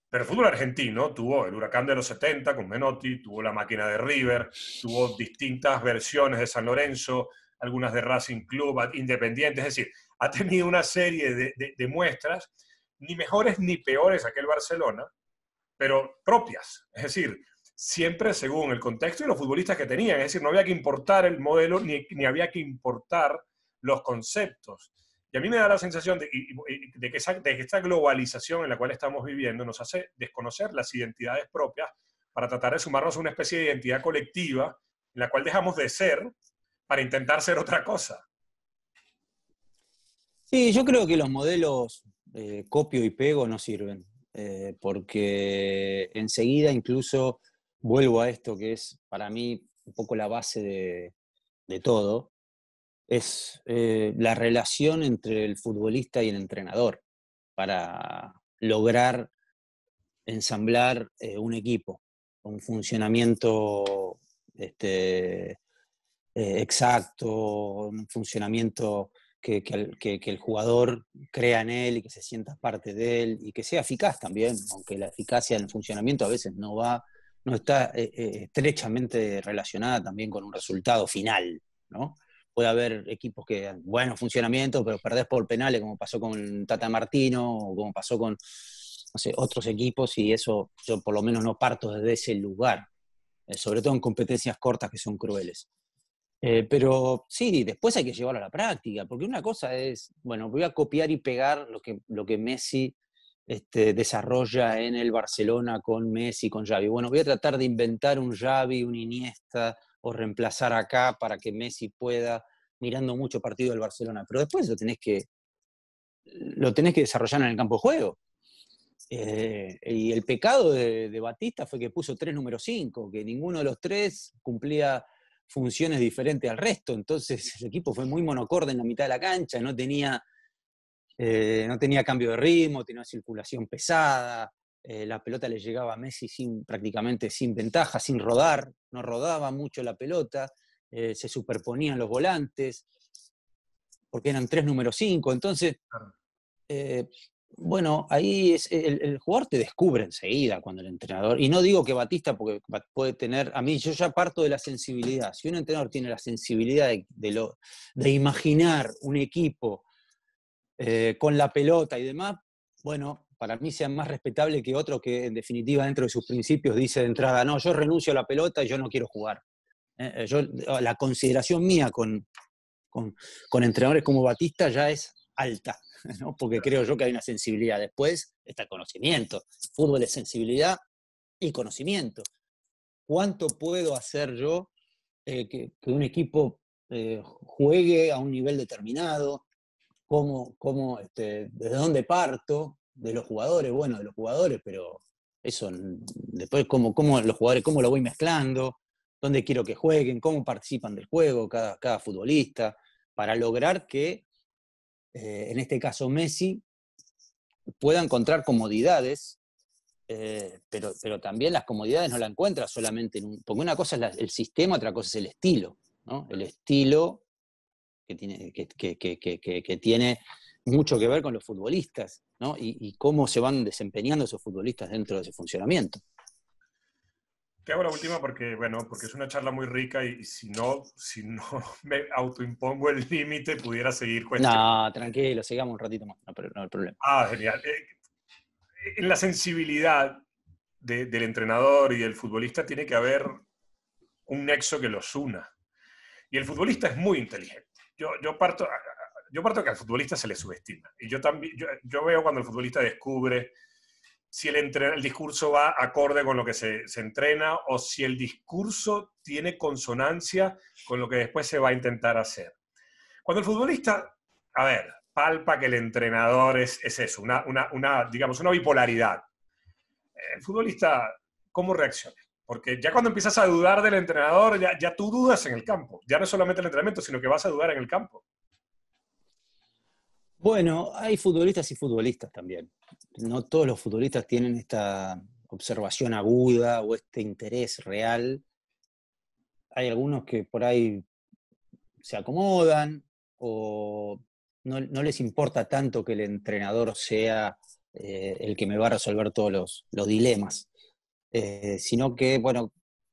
Pero el fútbol argentino tuvo el Huracán de los 70 con Menotti, tuvo la máquina de River, tuvo distintas versiones de San Lorenzo, algunas de Racing Club, Independiente, es decir, ha tenido una serie de muestras, ni mejores ni peores aquel Barcelona, pero propias, es decir, siempre según el contexto y los futbolistas que tenían, es decir, no había que importar el modelo ni había que importar los conceptos. Y a mí me da la sensación de que esta globalización en la cual estamos viviendo nos hace desconocer las identidades propias para tratar de sumarnos a una especie de identidad colectiva en la cual dejamos de ser para intentar ser otra cosa. Sí, yo creo que los modelos copio y pego no sirven, porque enseguida incluso vuelvo a esto que es para mí un poco la base de todo, es la relación entre el futbolista y el entrenador para lograr ensamblar un equipo, un funcionamiento exacto, un funcionamiento que el jugador crea en él y que se sienta parte de él y que sea eficaz también, aunque la eficacia en el funcionamiento a veces no está estrechamente relacionada también con un resultado final, ¿no? Puede haber equipos que dan buenos funcionamientos, pero perdés por penales, como pasó con Tata Martino, o como pasó con, no sé, otros equipos, y eso yo por lo menos no parto desde ese lugar, sobre todo en competencias cortas que son crueles. Pero sí, después hay que llevarlo a la práctica, porque una cosa es, bueno, voy a copiar y pegar lo que Messi desarrolla en el Barcelona con Messi, con Xavi. Bueno, voy a tratar de inventar un Xavi, un Iniesta, o reemplazar acá para que Messi pueda, mirando mucho partido del Barcelona. Pero después lo tenés que desarrollar en el campo de juego. Y el pecado de Batista fue que puso 3 número 5, que ninguno de los 3 cumplía funciones diferentes al resto. Entonces el equipo fue muy monocorde en la mitad de la cancha, no tenía cambio de ritmo, tenía circulación pesada, la pelota le llegaba a Messi prácticamente sin ventaja, sin rodar, no rodaba mucho la pelota, se superponían los volantes, porque eran 3 número 5, entonces, bueno, ahí el jugador te descubre enseguida cuando el entrenador, y no digo que Batista, porque puede tener, a mí yo ya parto de la sensibilidad, si un entrenador tiene la sensibilidad de imaginar un equipo con la pelota y demás, bueno, para mí sea más respetable que otro que en definitiva dentro de sus principios dice de entrada, no, yo renuncio a la pelota y yo no quiero jugar. La consideración mía con entrenadores como Batista ya es alta, ¿no? Porque creo yo que hay una sensibilidad. Después está el conocimiento. Fútbol es sensibilidad y conocimiento. ¿Cuánto puedo hacer yo que un equipo juegue a un nivel determinado? ¿Desde dónde parto? De los jugadores, bueno, de los jugadores, pero eso después cómo los jugadores, cómo lo voy mezclando, dónde quiero que jueguen, cómo participan del juego cada futbolista, para lograr que, en este caso Messi, pueda encontrar comodidades, pero también las comodidades no las encuentra solamente porque una cosa es el sistema, otra cosa es el estilo, ¿no? El estilo que tiene mucho que ver con los futbolistas, ¿no? Y cómo se van desempeñando esos futbolistas dentro de ese funcionamiento. Te hago la última porque es una charla muy rica y si no me autoimpongo el límite, pudiera seguir cuestionando. No, tranquilo, sigamos un ratito más, no hay problema. Genial. En la sensibilidad del entrenador y del futbolista tiene que haber un nexo que los una. Y el futbolista es muy inteligente. Yo parto que al futbolista se le subestima. Y yo veo cuando el futbolista descubre si el discurso va acorde con lo que se entrena o si el discurso tiene consonancia con lo que después se va a intentar hacer. Cuando el futbolista, palpa que el entrenador es eso, digamos, una bipolaridad. El futbolista, ¿cómo reacciona? Porque ya cuando empiezas a dudar del entrenador, ya tú dudas en el campo. Ya no es solamente el entrenamiento, sino que vas a dudar en el campo. Bueno, hay futbolistas y futbolistas también. No todos los futbolistas tienen esta observación aguda o este interés real. Hay algunos que por ahí se acomodan o no les importa tanto que el entrenador sea el que me va a resolver todos los dilemas, sino que, bueno,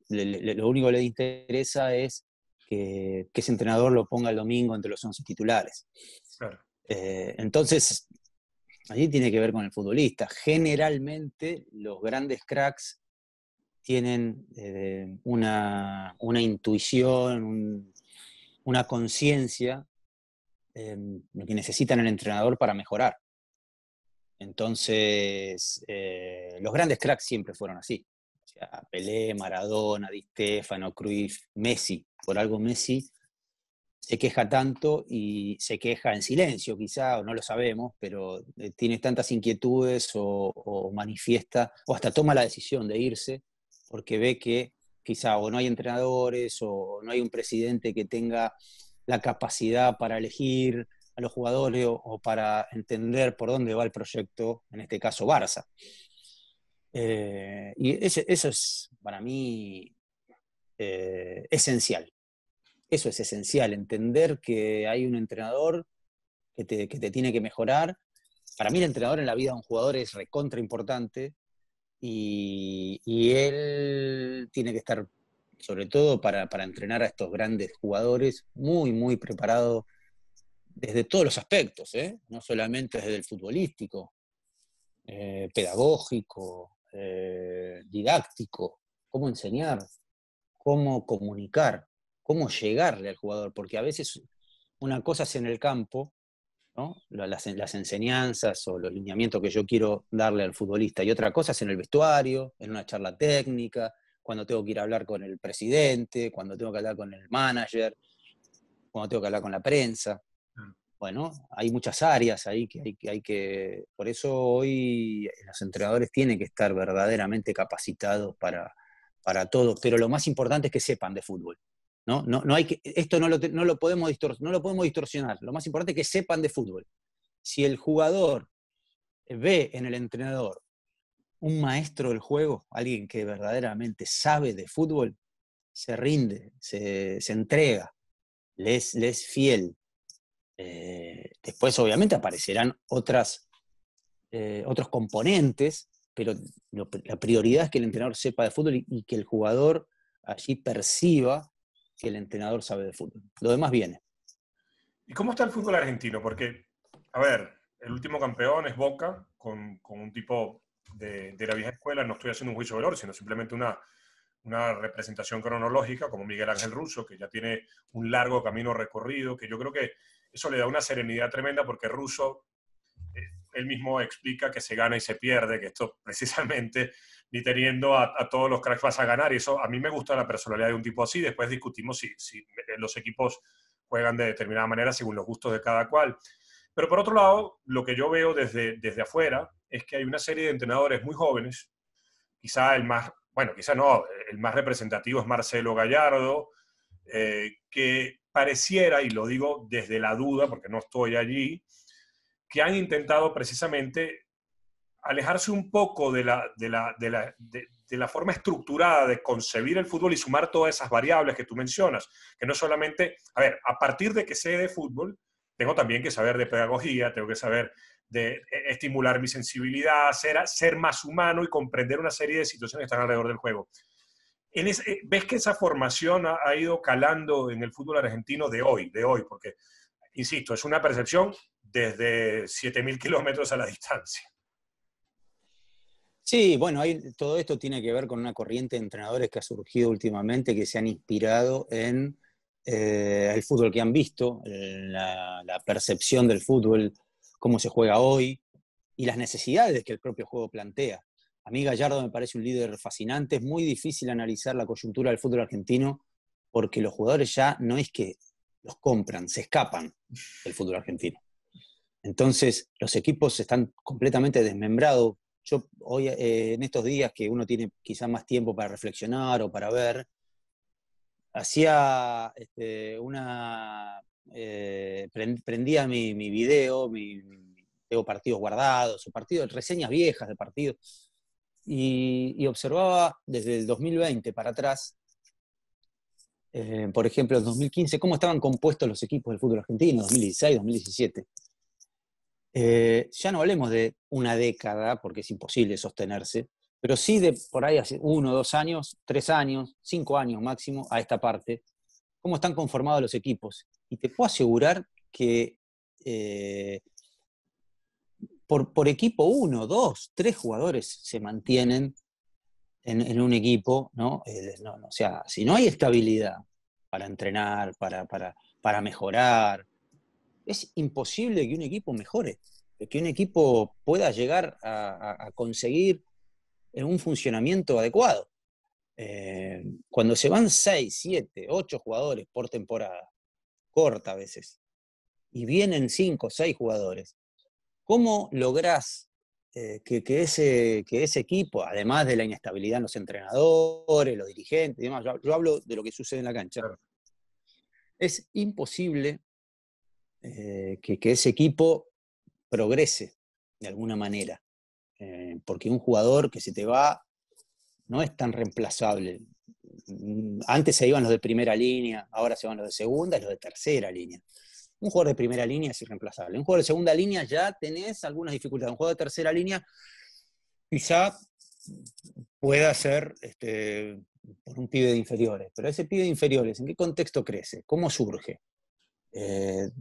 lo único que le interesa es que ese entrenador lo ponga el domingo entre los 11 titulares. Claro. Entonces, allí tiene que ver con el futbolista. Generalmente los grandes cracks tienen una intuición, una conciencia, lo que necesitan el entrenador para mejorar. Entonces, los grandes cracks siempre fueron así. O sea, Pelé, Maradona, Di Stéfano, Cruyff, Messi. Por algo Messi se queja tanto y se queja en silencio quizá, o no lo sabemos, pero tiene tantas inquietudes o manifiesta, o hasta toma la decisión de irse, porque ve que quizá o no hay entrenadores o no hay un presidente que tenga la capacidad para elegir a los jugadores o para entender por dónde va el proyecto, en este caso Barça. Y eso es para mí esencial. Eso es esencial, entender que hay un entrenador que te tiene que mejorar. Para mí el entrenador en la vida de un jugador es recontra importante y él tiene que estar, sobre todo para entrenar a estos grandes jugadores, muy, muy preparado desde todos los aspectos, no solamente desde el futbolístico, pedagógico, didáctico, cómo enseñar, cómo comunicar, cómo llegarle al jugador, porque a veces una cosa es en el campo, ¿no? Las enseñanzas o los lineamientos que yo quiero darle al futbolista, y otra cosa es en el vestuario, en una charla técnica, cuando tengo que ir a hablar con el presidente, cuando tengo que hablar con el manager, cuando tengo que hablar con la prensa. Bueno, hay muchas áreas ahí que por eso hoy los entrenadores tienen que estar verdaderamente capacitados para todo, pero lo más importante es que sepan de fútbol. No hay esto no lo podemos distorsionar. Lo más importante es que sepan de fútbol. Si el jugador ve en el entrenador un maestro del juego, alguien que verdaderamente sabe de fútbol, se rinde, se entrega, le es fiel. Después obviamente aparecerán otros componentes, pero la prioridad es que el entrenador sepa de fútbol y que el jugador allí perciba que el entrenador sabe de fútbol. Lo demás viene. ¿Y cómo está el fútbol argentino? Porque, el último campeón es Boca, con un tipo de la vieja escuela. No estoy haciendo un juicio de valor, sino simplemente una representación cronológica, como Miguel Ángel Russo, que ya tiene un largo camino recorrido, que yo creo que eso le da una serenidad tremenda porque Russo, él mismo explica que se gana y se pierde, que esto precisamente ni teniendo a todos los cracks vas a ganar, y eso a mí me gusta la personalidad de un tipo así. Después discutimos si los equipos juegan de determinada manera según los gustos de cada cual. Pero por otro lado, lo que yo veo desde afuera es que hay una serie de entrenadores muy jóvenes, quizá el más, bueno, quizá no, el más representativo es Marcelo Gallardo, que pareciera, y lo digo desde la duda porque no estoy allí, que han intentado precisamente alejarse un poco de la forma estructurada de concebir el fútbol y sumar todas esas variables que tú mencionas, que no solamente, a ver, a partir de que sé de fútbol, tengo también que saber de pedagogía, tengo que saber de estimular mi sensibilidad, ser más humano y comprender una serie de situaciones que están alrededor del juego. ¿Ves que esa formación ha ido calando en el fútbol argentino de hoy? Porque, insisto, es una percepción desde 7.000 kilómetros a la distancia. Sí, bueno, todo esto tiene que ver con una corriente de entrenadores que ha surgido últimamente, que se han inspirado en el fútbol que han visto, la percepción del fútbol, cómo se juega hoy y las necesidades que el propio juego plantea. A mí Gallardo me parece un líder fascinante. Es muy difícil analizar la coyuntura del fútbol argentino porque los jugadores ya no es que los compran, se escapan del fútbol argentino. Entonces los equipos están completamente desmembrados. Yo hoy, en estos días que uno tiene quizás más tiempo para reflexionar o para ver, hacía prendía mi video, tengo partidos guardados, o reseñas viejas de partidos, y observaba desde el 2020 para atrás, por ejemplo, en 2015, cómo estaban compuestos los equipos del fútbol argentino, 2016, 2017. Ya no hablemos de una década, porque es imposible sostenerse, pero sí de por ahí hace 1, 2 años, 3 años, 5 años máximo a esta parte, cómo están conformados los equipos. Y te puedo asegurar que por equipo 1, 2, 3 jugadores se mantienen en un equipo, ¿no? O sea, si no hay estabilidad para entrenar, para mejorar, es imposible que un equipo mejore, que un equipo pueda llegar a conseguir un funcionamiento adecuado. Cuando se van 6, 7, 8 jugadores por temporada, corta a veces, y vienen 5, 6 jugadores, ¿cómo lográs que ese equipo, además de la inestabilidad en los entrenadores, los dirigentes y demás, yo hablo de lo que sucede en la cancha, claro, es imposible que ese equipo progrese de alguna manera? Porque un jugador que se te va no es tan reemplazable. Antes se iban los de primera línea, ahora se van los de segunda y los de tercera línea. Un jugador de primera línea es irreemplazable. Un jugador de segunda línea ya tenés algunas dificultades. Un jugador de tercera línea quizá pueda ser por un pibe de inferiores. Pero ese pibe de inferiores, ¿en qué contexto crece? ¿Cómo surge? El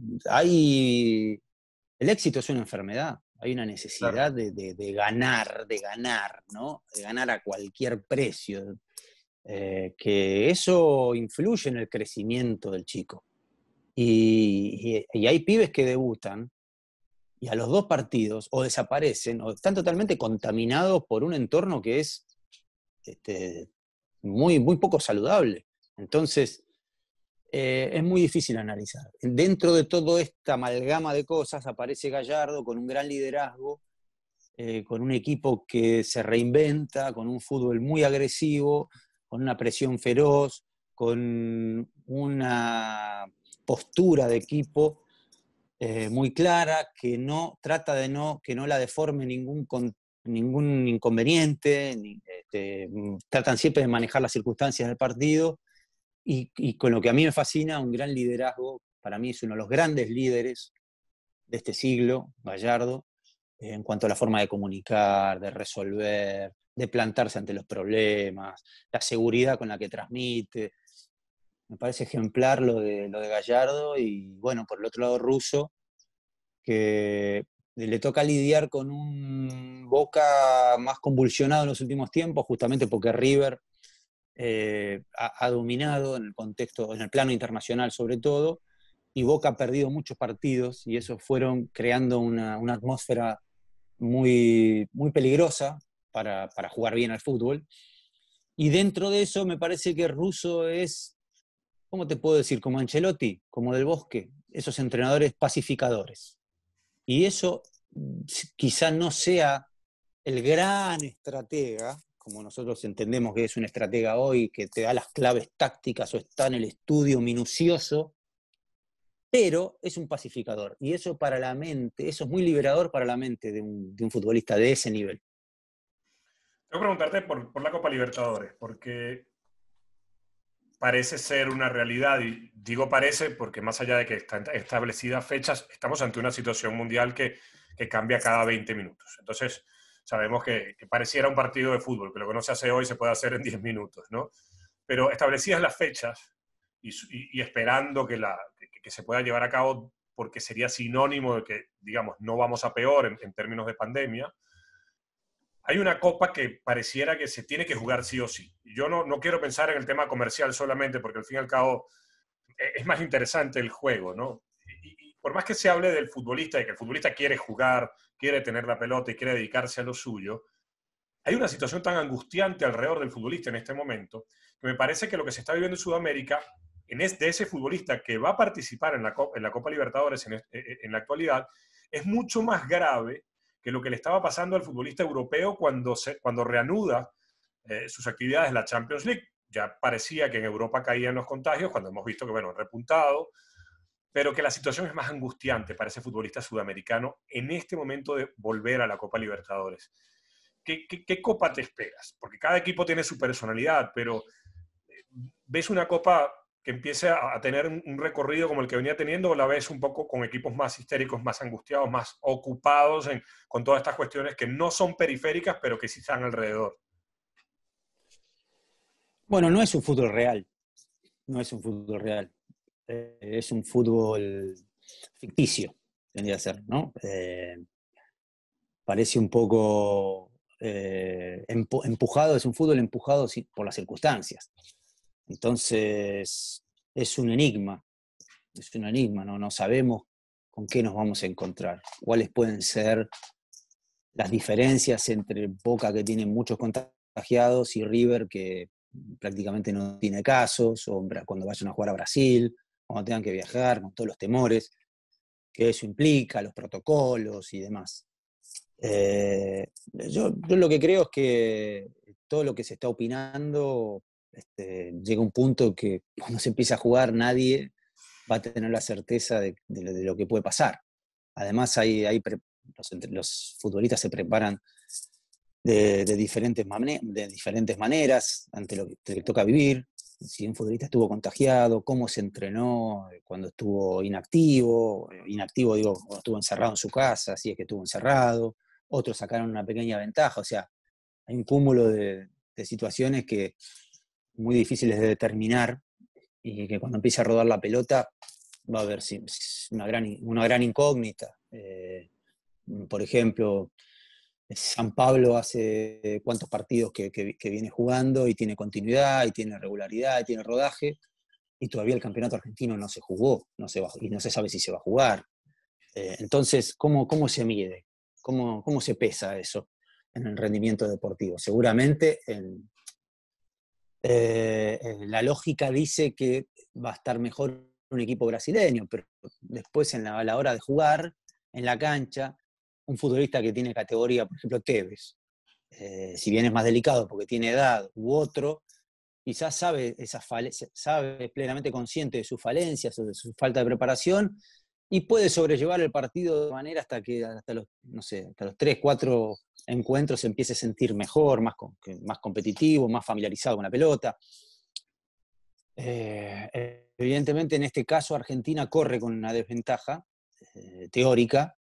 éxito es una enfermedad. Hay una necesidad, claro, de ganar, ¿no? De ganar a cualquier precio. Que eso influye en el crecimiento del chico. Y hay pibes que debutan y a los 2 partidos o desaparecen o están totalmente contaminados por un entorno que es muy, muy poco saludable. Entonces, es muy difícil analizar. Dentro de toda esta amalgama de cosas aparece Gallardo con un gran liderazgo, con un equipo que se reinventa, con un fútbol muy agresivo, con una presión feroz, con una postura de equipo muy clara, que no trata que no la deforme ningún inconveniente, tratan siempre de manejar las circunstancias del partido, y con lo que a mí me fascina, un gran liderazgo. Para mí es uno de los grandes líderes de este siglo, Gallardo, en cuanto a la forma de comunicar, de resolver, de plantarse ante los problemas, la seguridad con la que transmite. Me parece ejemplar lo de Gallardo. Y bueno, por el otro lado Russo, que le toca lidiar con un Boca más convulsionado en los últimos tiempos, justamente porque River ha dominado en el contexto, en el plano internacional sobre todo, y Boca ha perdido muchos partidos y eso fueron creando una atmósfera muy, muy peligrosa para jugar bien al fútbol. Y dentro de eso me parece que Russo es, ¿cómo te puedo decir? Como Ancelotti, como Del Bosque, esos entrenadores pacificadores. Y eso quizá no sea el gran estratega, como nosotros entendemos que es un estratega hoy, que te da las claves tácticas o está en el estudio minucioso, pero es un pacificador. Y eso para la mente, eso es muy liberador para la mente de un futbolista de ese nivel. Tengo que preguntarte por la Copa Libertadores, porque parece ser una realidad, y digo parece porque más allá de que están establecidas fechas, estamos ante una situación mundial que cambia cada 20 minutos. Entonces, sabemos que pareciera un partido de fútbol, que lo que no se hace hoy se puede hacer en 10 minutos, ¿no? Pero establecidas las fechas y esperando que se pueda llevar a cabo, porque sería sinónimo de que, digamos, no vamos a peor en términos de pandemia, hay una copa que pareciera que se tiene que jugar sí o sí. Yo no quiero pensar en el tema comercial solamente, porque al fin y al cabo es más interesante el juego, ¿no? Y por más que se hable del futbolista y que el futbolista quiere jugar, quiere tener la pelota y quiere dedicarse a lo suyo, hay una situación tan angustiante alrededor del futbolista en este momento que me parece que lo que se está viviendo en Sudamérica, de ese futbolista que va a participar en la Copa Libertadores en la actualidad, es mucho más grave que lo que le estaba pasando al futbolista europeo cuando reanuda sus actividades en la Champions League. Ya parecía que en Europa caían los contagios, cuando hemos visto que, bueno, han repuntado, pero que la situación es más angustiante para ese futbolista sudamericano en este momento de volver a la Copa Libertadores. ¿Qué copa te esperas? Porque cada equipo tiene su personalidad, pero ¿ves una copa que empiece a tener un recorrido como el que venía teniendo, o la ves un poco con equipos más histéricos, más angustiados, más ocupados con todas estas cuestiones que no son periféricas, pero que sí están alrededor? Bueno, no es un fútbol real, no es un fútbol real. Es un fútbol ficticio, tendría que ser, ¿no? Parece un poco empujado, es un fútbol empujado por las circunstancias. Entonces, es un enigma, ¿no? No sabemos con qué nos vamos a encontrar, cuáles pueden ser las diferencias entre Boca, que tiene muchos contagiados, y River, que prácticamente no tiene casos, o cuando vayan a jugar a Brasil, cuando tengan que viajar, con todos los temores que eso implica, los protocolos y demás. Yo lo que creo es que todo lo que se está opinando llega a un punto que cuando se empieza a jugar nadie va a tener la certeza de lo que puede pasar. Además, los futbolistas se preparan de diferentes maneras ante lo que te toca vivir. Si un futbolista estuvo contagiado, cómo se entrenó cuando estuvo inactivo digo, cuando estuvo encerrado en su casa, si es que estuvo encerrado, otros sacaron una pequeña ventaja, o sea, hay un cúmulo de situaciones que muy difíciles de determinar y que cuando empiece a rodar la pelota va a haber una gran incógnita. Por ejemplo, San Pablo hace cuántos partidos que viene jugando y tiene continuidad y tiene regularidad y tiene rodaje, y todavía el campeonato argentino no se jugó, y no se sabe si se va a jugar. Entonces, ¿cómo se mide? ¿Cómo se pesa eso en el rendimiento deportivo? Seguramente la lógica dice que va a estar mejor un equipo brasileño, pero después a la hora de jugar en la cancha, un futbolista que tiene categoría, por ejemplo, Tevez, si bien es más delicado porque tiene edad u otro, quizás sabe plenamente consciente de sus falencias o de su falta de preparación y puede sobrellevar el partido de manera hasta los, no sé, hasta los 3, 4 encuentros se empiece a sentir mejor, más competitivo, más familiarizado con la pelota. Evidentemente, en este caso, Argentina corre con una desventaja teórica,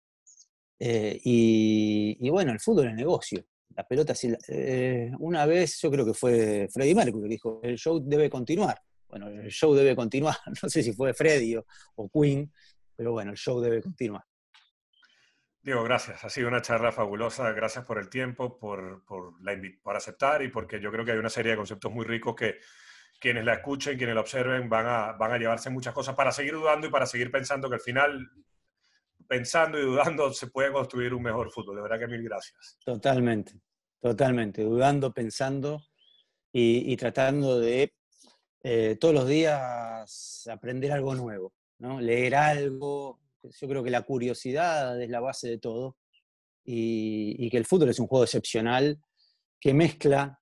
y bueno, el fútbol es negocio. La pelota, una vez yo creo que fue Freddie Mercury que dijo, el show debe continuar. Bueno, el show debe continuar. No sé si fue Freddie o Queen, pero bueno, el show debe continuar. Diego, gracias. Ha sido una charla fabulosa. Gracias por el tiempo, por aceptar y porque yo creo que hay una serie de conceptos muy ricos quienes la escuchen, quienes la observen, van a llevarse muchas cosas para seguir dudando y para seguir pensando que al final, pensando y dudando, se puede construir un mejor fútbol. De verdad que mil gracias. Totalmente, totalmente, dudando, pensando y tratando de todos los días aprender algo nuevo, ¿no? Leer algo. Yo creo que la curiosidad es la base de todo y que el fútbol es un juego excepcional que mezcla,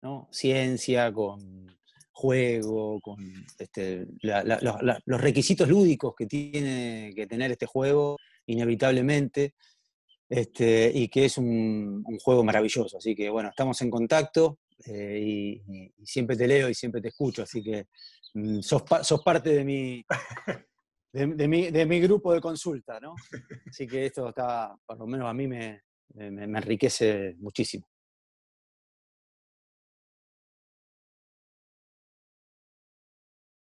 ¿no?, ciencia con juego, con los requisitos lúdicos que tiene que tener este juego, inevitablemente, y que es un juego maravilloso. Así que bueno, estamos en contacto y siempre te leo y siempre te escucho, así que sos parte de mi grupo de consulta, ¿no? Así que esto está, por lo menos a mí me enriquece muchísimo.